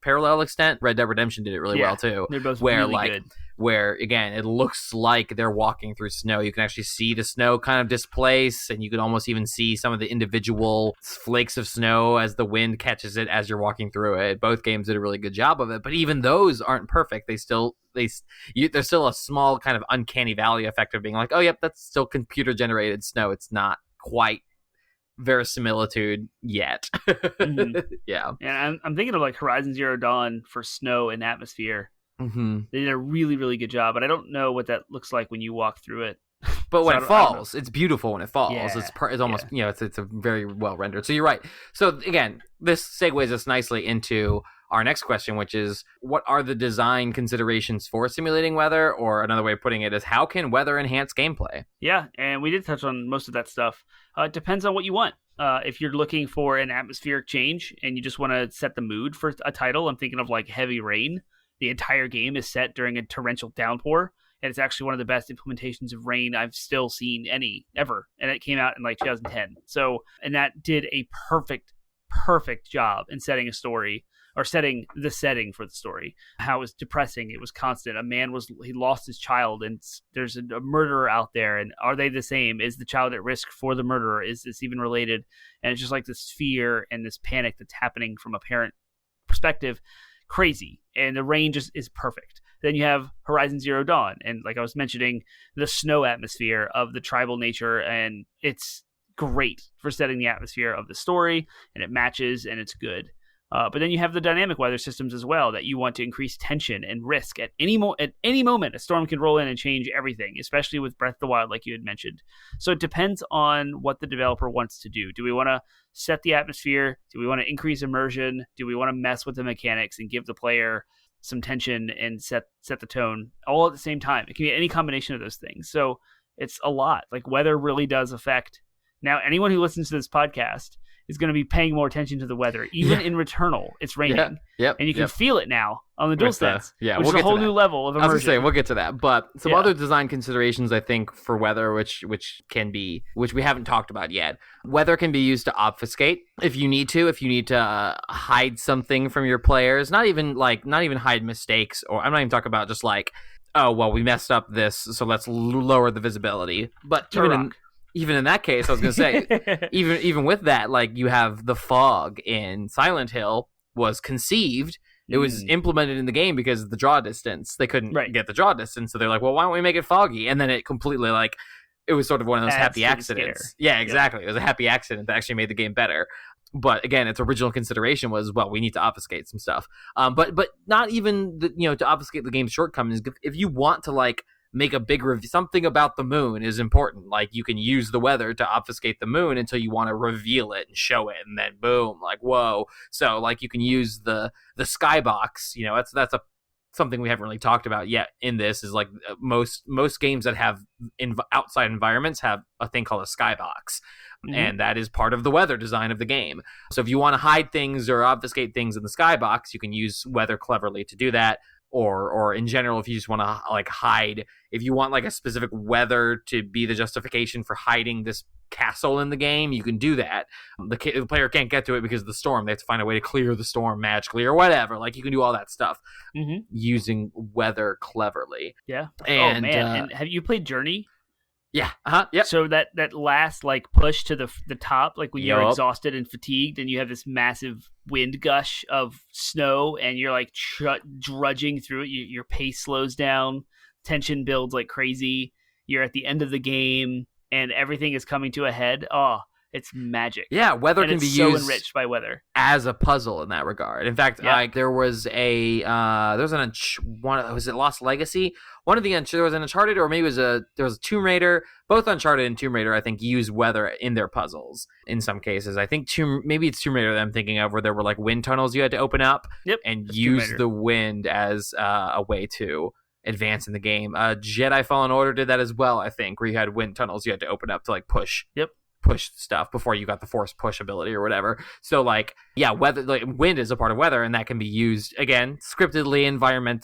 parallel extent. Red Dead Redemption did it really well too. They're both where really good. Where again it looks like they're walking through snow. You can actually see the snow kind of displace, and you can almost even see some of the individual flakes of snow as the wind catches it as you're walking through it. Both games did a really good job of it, but even those aren't perfect. There's still a small kind of uncanny valley effect of being like, oh yep, that's still computer generated snow. It's not quite verisimilitude yet. Mm-hmm. Yeah. And I'm thinking of like Horizon Zero Dawn for snow and atmosphere. Mm-hmm. They did a really, really good job, but I don't know what that looks like when you walk through it. But when it falls, it's beautiful when it falls. Yeah, it's almost, it's a very well rendered. So you're right. So again, this segues us nicely into our next question, which is, what are the design considerations for simulating weather? Or another way of putting it is, how can weather enhance gameplay? Yeah, and we did touch on most of that stuff. It depends on what you want. If you're looking for an atmospheric change and you just want to set the mood for a title, I'm thinking of like Heavy Rain. The entire game is set during a torrential downpour, and it's actually one of the best implementations of rain I've still seen ever. And it came out in like 2010. So, and that did a perfect job in setting a story, or setting the setting for the story. How it was depressing. It was constant. He lost his child, and there's a murderer out there. And are they the same? Is the child at risk for the murderer? Is this even related? And it's just like this fear and this panic that's happening from a parent perspective. Crazy. And the rain just is perfect. Then you have Horizon Zero Dawn, and like I was mentioning, the snow atmosphere of the tribal nature, and it's great for setting the atmosphere of the story, and it matches, and it's good. But then you have the dynamic weather systems as well, that you want to increase tension and risk at any moment. A storm can roll in and change everything, especially with Breath of the Wild, like you had mentioned. So it depends on what the developer wants to do. Do we want to set the atmosphere? Do we want to increase immersion? Do we want to mess with the mechanics and give the player some tension and set the tone all at the same time? It can be any combination of those things. So it's a lot. Like, weather really does affect. Now, anyone who listens to this podcast is going to be paying more attention to the weather. Even in Returnal, it's raining. Yep. And you can feel it now on the DualSense, which we'll is a whole new level of immersion. I was going to say, we'll get to that. But some other design considerations, I think, for weather, which we haven't talked about yet. Weather can be used to obfuscate if you need to hide something from your players. Not even hide mistakes, or I'm not even talking about just like, oh, well, we messed up this, so let's lower the visibility. But even in that case, I was going to say, even with that, like, you have the fog in Silent Hill was conceived. It was implemented in the game because of the draw distance. They couldn't get the draw distance, so they're like, well, why don't we make it foggy? And then it completely, like, it was sort of one of those happy accidents. Yeah, exactly. It was a happy accident that actually made the game better. But again, its original consideration was, well, we need to obfuscate some stuff. But not even to obfuscate the game's shortcomings. If you want to, like, make a big review, something about the moon is important. Like, you can use the weather to obfuscate the moon until you want to reveal it and show it, and then boom, like, whoa. So, like, you can use the skybox. That's something we haven't really talked about yet in this, is like most games that have outside environments have a thing called a skybox. And that is part of the weather design of the game. So if you want to hide things or obfuscate things in the skybox, you can use weather cleverly to do that. Or in general, if you just want to, like, hide, if you want, like, a specific weather to be the justification for hiding this castle in the game, you can do that. The player can't get to it because of the storm. They have to find a way to clear the storm magically or whatever. Like, you can do all that stuff using weather cleverly. Yeah. And, and have you played Journey? Yeah. Yep. So that last, like, push to the top, like when you're exhausted and fatigued, and you have this massive wind gush of snow, and you're like drudging through it. Your pace slows down, tension builds like crazy. You're at the end of the game, and everything is coming to a head. Oh, it's magic. Yeah, weather can be so used enriched by weather as a puzzle in that regard. In fact, there was was it Lost Legacy? One of the there was an Uncharted, or maybe there was a Tomb Raider. Both Uncharted and Tomb Raider, I think, use weather in their puzzles in some cases. I think maybe it's Tomb Raider that I'm thinking of, where there were, like, wind tunnels you had to open up and use the wind as a way to advance in the game. Jedi Fallen Order did that as well, I think, where you had wind tunnels you had to open up to, like, push stuff before you got the force push ability or whatever. So, like, yeah, weather, like, wind is a part of weather, and that can be used, again, scriptedly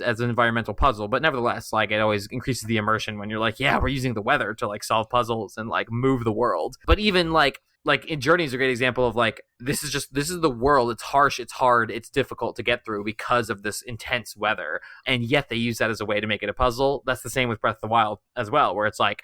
as an environmental puzzle. But nevertheless, like, it always increases the immersion when you're like, yeah, we're using the weather to, like, solve puzzles and, like, move the world. But even, like, like in Journey is a great example of like this is the world. It's harsh, it's hard, it's difficult to get through because of this intense weather, and yet they use that as a way to make it a puzzle. That's the same with Breath of the Wild as well, where it's like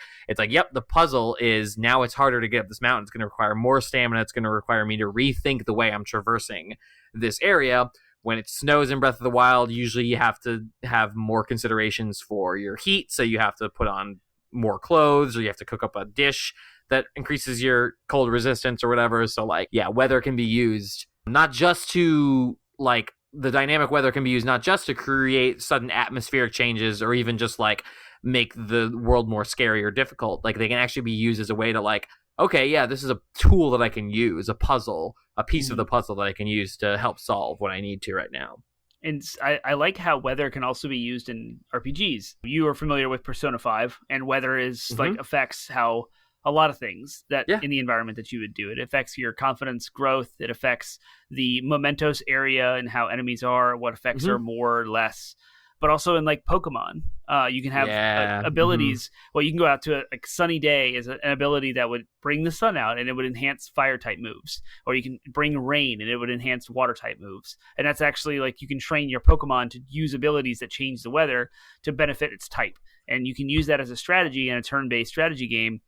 yep, the puzzle is now it's harder to get up this mountain. It's going to require more stamina. It's going to require me to rethink the way I'm traversing this area. When it snows in Breath of the Wild, usually you have to have more considerations for your heat, so you have to put on more clothes, or you have to cook up a dish that increases your cold resistance or whatever. So like, yeah, weather can be used not just to like the dynamic weather can be used not just to create sudden atmospheric changes or even just like make the world more scary or difficult. Like they can actually be used as a way to like, okay, yeah, this is a tool that I can use, a puzzle, a piece of the puzzle that I can use to help solve what I need to right now. And I like how weather can also be used in RPGs. You are familiar with Persona 5, and weather is like affects how a lot of things that in the environment that you would do. It affects your confidence growth. It affects the mementos area and how enemies are, what effects are more or less. But also in like Pokemon, you can have abilities. Well, you can go out to a sunny day as an ability that would bring the sun out and it would enhance fire type moves. Or you can bring rain and it would enhance water type moves. And that's actually like you can train your Pokemon to use abilities that change the weather to benefit its type. And you can use that as a strategy in a turn-based strategy game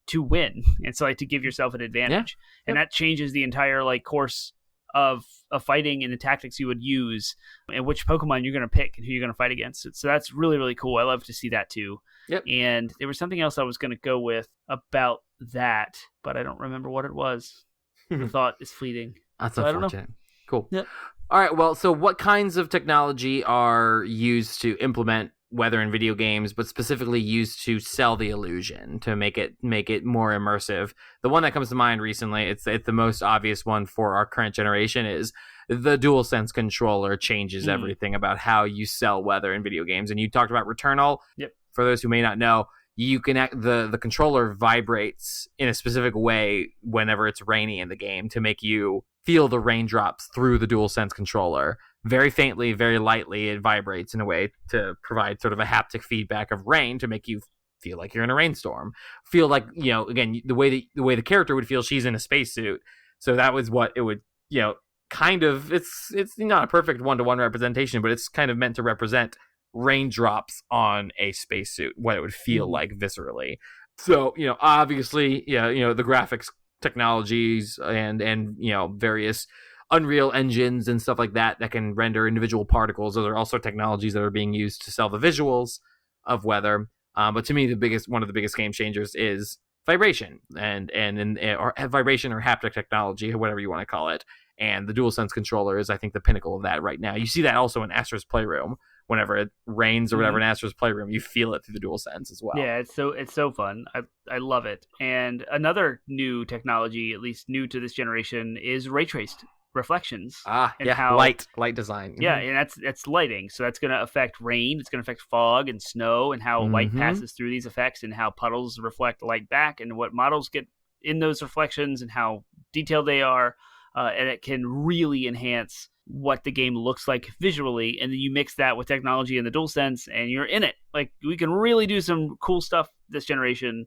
to win. And so like to give yourself an advantage. And that changes the entire like course of fighting and the tactics you would use and which Pokemon you're going to pick and who you're going to fight against. So that's really, really cool. I love to see that too. And there was something else I was going to go with about that, but I don't remember what it was. The thought is fleeting. That's so unfortunate. I don't know. Cool. Yep. All right. Well, so what kinds of technology are used to implement weather in video games, but specifically used to sell the illusion, to make it more immersive? The one that comes to mind recently, it's the most obvious one for our current generation, is the DualSense controller changes everything about how you sell weather in video games. And you talked about Returnal. For those who may not know, you can the controller vibrates in a specific way whenever it's rainy in the game to make you feel the raindrops through the DualSense controller. Very faintly, very lightly, it vibrates in a way to provide sort of a haptic feedback of rain to make you feel like you're in a rainstorm. Feel like, you know, again, the way the character would feel, she's in a spacesuit. So that was what it would, you know, kind of, it's not a perfect one-to-one representation, but it's kind of meant to represent raindrops on a spacesuit, what it would feel like viscerally. So, you know, obviously, yeah, you know, the graphics technologies and you know, various Unreal engines and stuff like that can render individual particles. Those are also technologies that are being used to sell the visuals of weather. But to me, one of the biggest game changers is vibration or vibration or haptic technology, or whatever you want to call it. And the DualSense controller is, I think, the pinnacle of that right now. You see that also in Astra's Playroom. Whenever it rains or whatever in Astra's Playroom, you feel it through the DualSense as well. Yeah, it's so fun. I love it. And another new technology, at least new to this generation, is ray traced reflections. How light design. Yeah, and that's lighting. So that's going to affect rain. It's going to affect fog and snow and how light passes through these effects and how puddles reflect light back and what models get in those reflections and how detailed they are. And it can really enhance what the game looks like visually, and then you mix that with technology in the DualSense, and you're in it. Like, we can really do some cool stuff this generation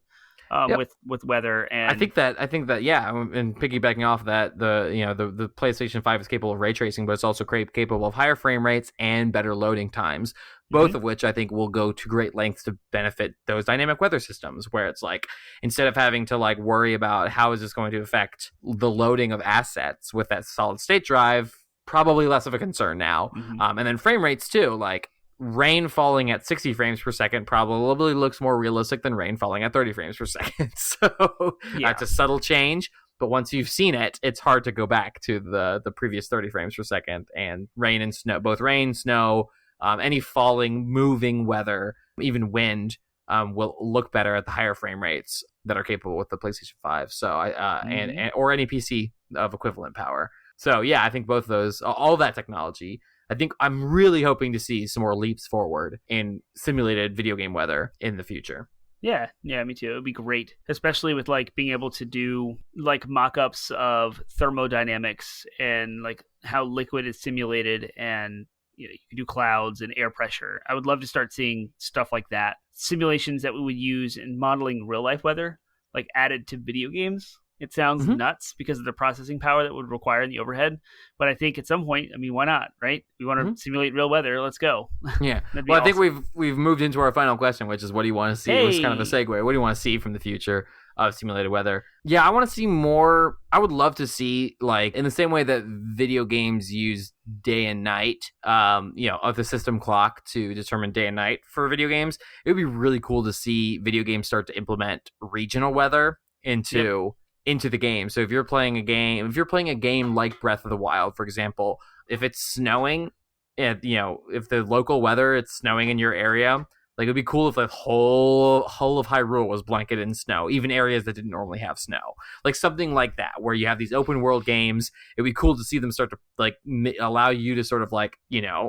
with weather. And I think that yeah, and piggybacking off that, the PlayStation 5 is capable of ray tracing, but it's also capable of higher frame rates and better loading times. Both of which I think will go to great lengths to benefit those dynamic weather systems, where it's like, instead of having to like worry about how is this going to affect the loading of assets with that solid state drive, probably less of a concern now. And then frame rates too, like rain falling at 60 frames per second probably looks more realistic than rain falling at 30 frames per second. So that's a subtle change, but once you've seen it, it's hard to go back to the previous 30 frames per second. And rain and snow, both rain, snow, any falling, moving weather, even wind, will look better at the higher frame rates that are capable with the PlayStation 5. So and or any PC of equivalent power. So yeah, I think both of those, all that technology, I think I'm really hoping to see some more leaps forward in simulated video game weather in the future. Yeah, me too. It would be great, especially with like being able to do like mock-ups of thermodynamics and like how liquid is simulated, and you can do clouds and air pressure. I would love to start seeing stuff like that. Simulations that we would use in modeling real life weather, like added to video games. It sounds Mhm. nuts because of the processing power that would require in the overhead. But I think at some point, I mean, why not, right? We want Mhm. to simulate real weather. Let's go. Yeah. That'd be Well, I think awesome. we've moved into our final question, which is what do you want to see? It was kind of a Hey. segue. What do you want to see from the future of simulated weather? Yeah, I want to see more. I would love to see, like, in the same way that video games use day and night, of the system clock to determine day and night for video games. It would be really cool to see video games start to implement regional weather Yep. into the game. So if you're playing a game like Breath of the Wild, for example, if it's snowing, if the local weather it's snowing in your area, like it'd be cool if the whole of Hyrule was blanketed in snow, even areas that didn't normally have snow, like something like that, where you have these open world games. It'd be cool to see them start to like allow you to sort of like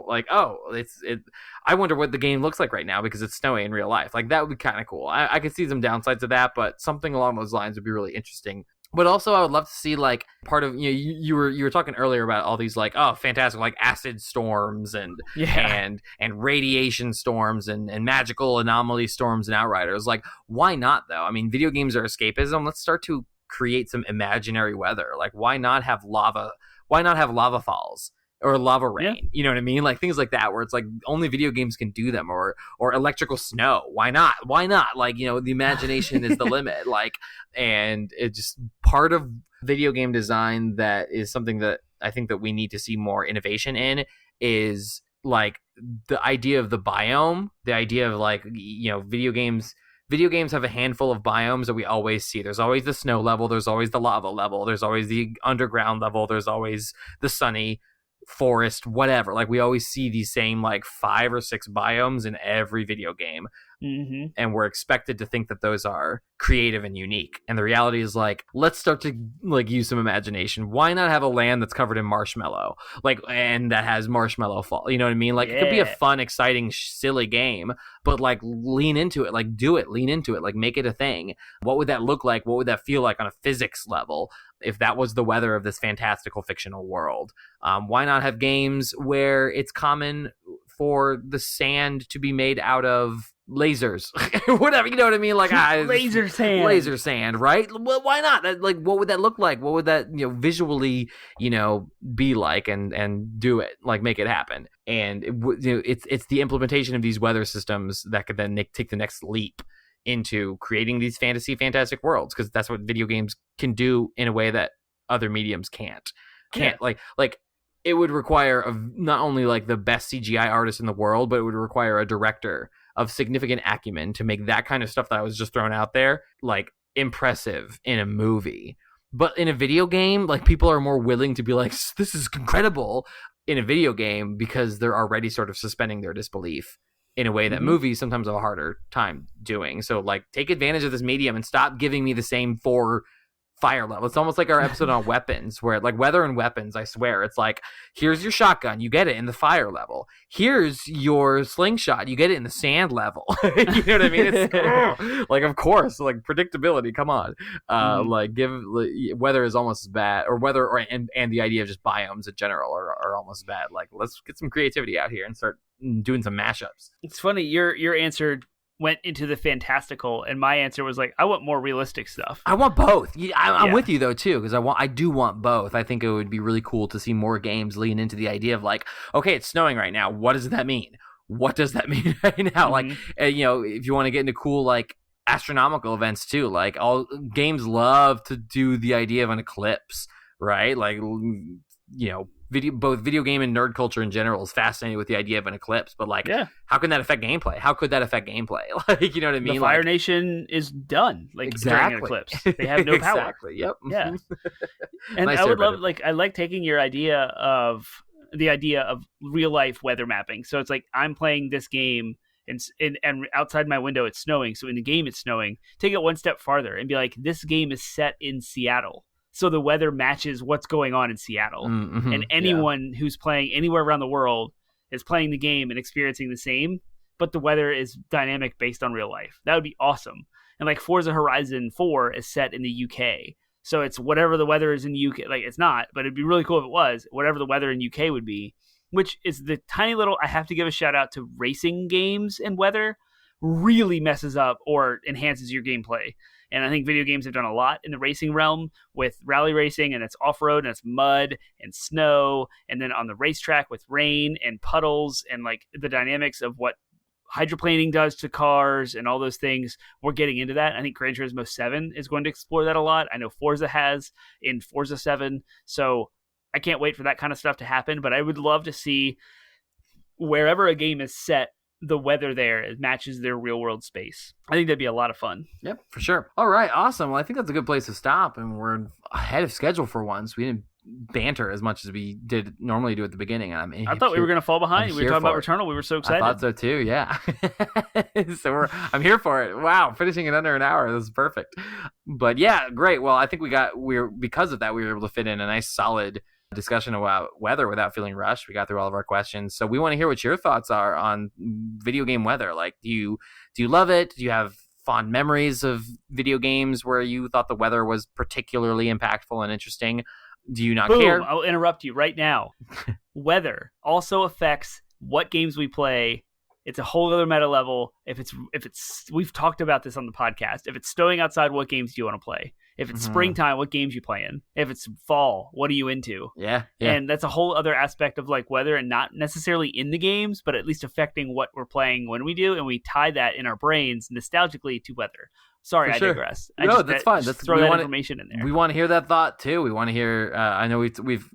like, oh, it. I wonder what the game looks like right now because it's snowy in real life. Like that would be kind of cool. I could see some downsides to that, but something along those lines would be really interesting. But also, I would love to see like part of you were talking earlier about all these like, oh, fantastic, like acid storms Yeah. and radiation storms and magical anomaly storms and outriders. Like, why not though? I mean, video games are escapism. Let's start to create some imaginary weather. Like, why not have lava? Why not have lava falls? Or lava Yeah. rain, you know what I mean? Like things like that, where it's like only video games can do them, or electrical snow. Why not? Why not? Like the imagination is the limit. Like, and it's just part of video game design that is something that I think that we need to see more innovation in is like the idea of the biome, the idea of like video games. Video games have a handful of biomes that we always see. There's always the snow level, there's always the lava level, there's always the underground level, there's always the sunny forest, whatever. Like we always see these same like 5 or 6 biomes in every video game, Mm-hmm. and we're expected to think that those are creative and unique. And the reality is like, let's start to like use some imagination. Why not have a land that's covered in marshmallow, like, and that has marshmallow fall? You know what I mean? Like it could be a Yeah. fun, exciting, silly game, but like lean into it, like do it, lean into it, like make it a thing. What would that look like? What would that feel like on a physics level if that was the weather of this fantastical fictional world? Why not have games where it's common for the sand to be made out of lasers, whatever, you know what I mean? Like Laser sand. laser sand, right? Well, why not? Like, what would that look like? What would that visually be like? And do it, like make it happen. And it's the implementation of these weather systems that could then take the next leap into creating these fantastic worlds, because that's what video games can do in a way that other mediums can't. Yeah. Like it would require not only like the best CGI artist in the world, but it would require a director of significant acumen to make that kind of stuff that I was just throwing out there like impressive in a movie. But in a video game, like people are more willing to be like, this is incredible in a video game because they're already sort of suspending their disbelief in a way that Mm-hmm. movies sometimes have a harder time doing. So like take advantage of this medium and stop giving me the same 4 fire level. It's almost like our episode on weapons, where like weather and weapons, I swear, it's like, here's your shotgun, you get it in the fire level. Here's your slingshot, you get it in the sand level. You know what I mean? It's like, of course, like predictability, come on. Mhm. Like weather is almost as bad, or weather, and the idea of just biomes in general are almost as bad. Like let's get some creativity out here and start doing some mashups. It's funny. Your answer went into the fantastical, and my answer was like, I want more realistic stuff. I want both. I'm Yeah. with you though too, because I do want both. I think it would be really cool to see more games lean into the idea of like, okay, it's snowing right now. What does that mean? What does that mean right now? Like, Mhm. if you want to get into cool like astronomical events too, like all games love to do the idea of an eclipse, right? Like, both video game and nerd culture in general is fascinated with the idea of an eclipse, but like, Yeah. how can that affect gameplay? How could that affect gameplay? Like, you know what I mean? The Fire Like, Nation is done. Like during an exactly. eclipse, they have no power. Exactly. Yep. Yeah. And Nice I there, would love, Brendan. like, I like taking your idea of real life weather mapping. So it's like I'm playing this game, and outside my window it's snowing. So in the game it's snowing. Take it one step farther and be like, this game is set in Seattle, so the weather matches what's going on in Seattle. Mm-hmm. And anyone who's playing anywhere around the world is playing the game and experiencing the same, but the weather is dynamic based on real life. That would be awesome. And like Forza Horizon 4 is set in the UK. So it's whatever the weather is in the UK. Like it's not, but it'd be really cool if it was whatever the weather in UK would be, which is the tiny little, I have to give a shout out to racing games and weather. really messes up or enhances your gameplay. And I think video games have done a lot in the racing realm with rally racing, and it's off-road and it's mud and snow, and then on the racetrack with rain and puddles and like the dynamics of what hydroplaning does to cars and all those things. We're getting into that. I think Gran Turismo 7 is going to explore that a lot. I know Forza has in Forza 7. So I can't wait for that kind of stuff to happen, but I would love to see wherever a game is set, the weather there it matches their real world space. I think that'd be a lot of fun. Yep, for sure. All right, awesome. Well, I think that's a good place to stop, and we're ahead of schedule for once. We didn't banter as much as we did normally do at the beginning. I thought we were going to fall behind. We were talking about Returnal. We were so excited. I thought so too. Yeah. So I'm here for it. Wow, finishing in under an hour. This is perfect. But yeah, great. Well, I think because of that, we were able to fit in a nice solid discussion about weather without feeling rushed. We got through all of our questions, so we want to hear what your thoughts are on video game weather. Like, do you love it? Do you have fond memories of video games where you thought the weather was particularly impactful and interesting? Do you not care? I'll interrupt you right now. Weather also affects what games we play. It's a whole other meta level. If it's we've talked about this on the podcast. If it's snowing outside, what games do you want to play? If it's springtime, what games you playing? If it's fall, what are you into? Yeah. And that's a whole other aspect of like weather, and not necessarily in the games, but at least affecting what we're playing when we do, and we tie that in our brains nostalgically to weather. Sorry, I digress. No, that's fine. Let's throw that information in there. We want to hear that thought too. We want to hear. I know we've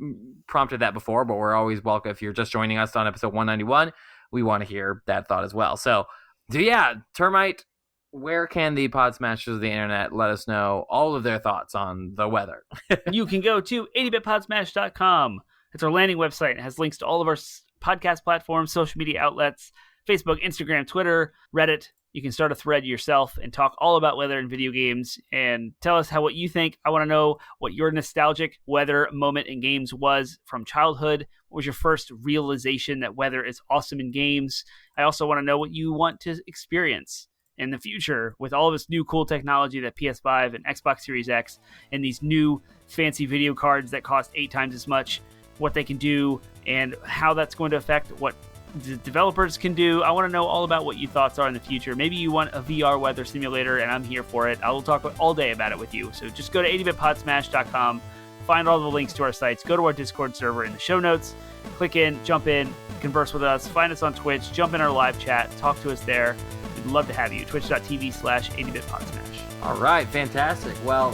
prompted that before, but we're always welcome. If you're just joining us on episode 191, we want to hear that thought as well. So yeah, Termite. Where can the pod smashers of the internet let us know all of their thoughts on the weather? You can go to 80bitpodsmash.com. It's our landing website. It has links to all of our podcast platforms, social media outlets, Facebook, Instagram, Twitter, Reddit. You can start a thread yourself and talk all about weather and video games and tell us what you think. I want to know what your nostalgic weather moment in games was from childhood. What was your first realization that weather is awesome in games? I also want to know what you want to experience in the future with all of this new cool technology that PS5 and Xbox Series X and these new fancy video cards that cost 8 times as much, what they can do and how that's going to affect what the developers can do. I want to know all about what your thoughts are in the future. Maybe you want a VR weather simulator and I'm here for it. I will talk all day about it with you. So just go to 80bitpodsmash.com, find all the links to our sites, go to our Discord server in the show notes, click in, jump in, converse with us, find us on Twitch, jump in our live chat, talk to us there. We'd love to have you. Twitch.tv/80bitpodsmash. All right, fantastic. Well,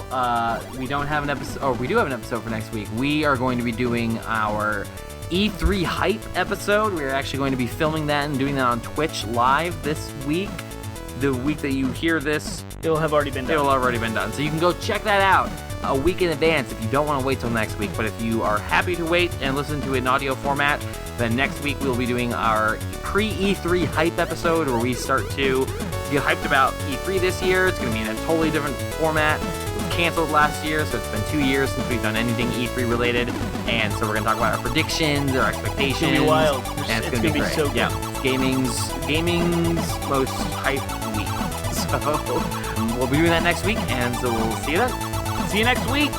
we don't have an episode, or we do have an episode for next week. We are going to be doing our E3 hype episode. We are actually going to be filming that and doing that on Twitch live this week. The week that you hear this, it'll have already been done. So you can go check that out a week in advance if you don't want to wait till next week. But if you are happy to wait and listen to it in audio format, then next week we'll be doing our pre-E3 hype episode where we start to get hyped about E3 this year. It's going to be in a totally different format. It was canceled last year, so it's been 2 years since we've done anything E3 related. And so we're going to talk about our predictions, our expectations. It's going to be wild. And it's going to be great. So good. Yeah, gaming's most hyped week. So we'll be doing that next week, and so we'll see you then. See you next week.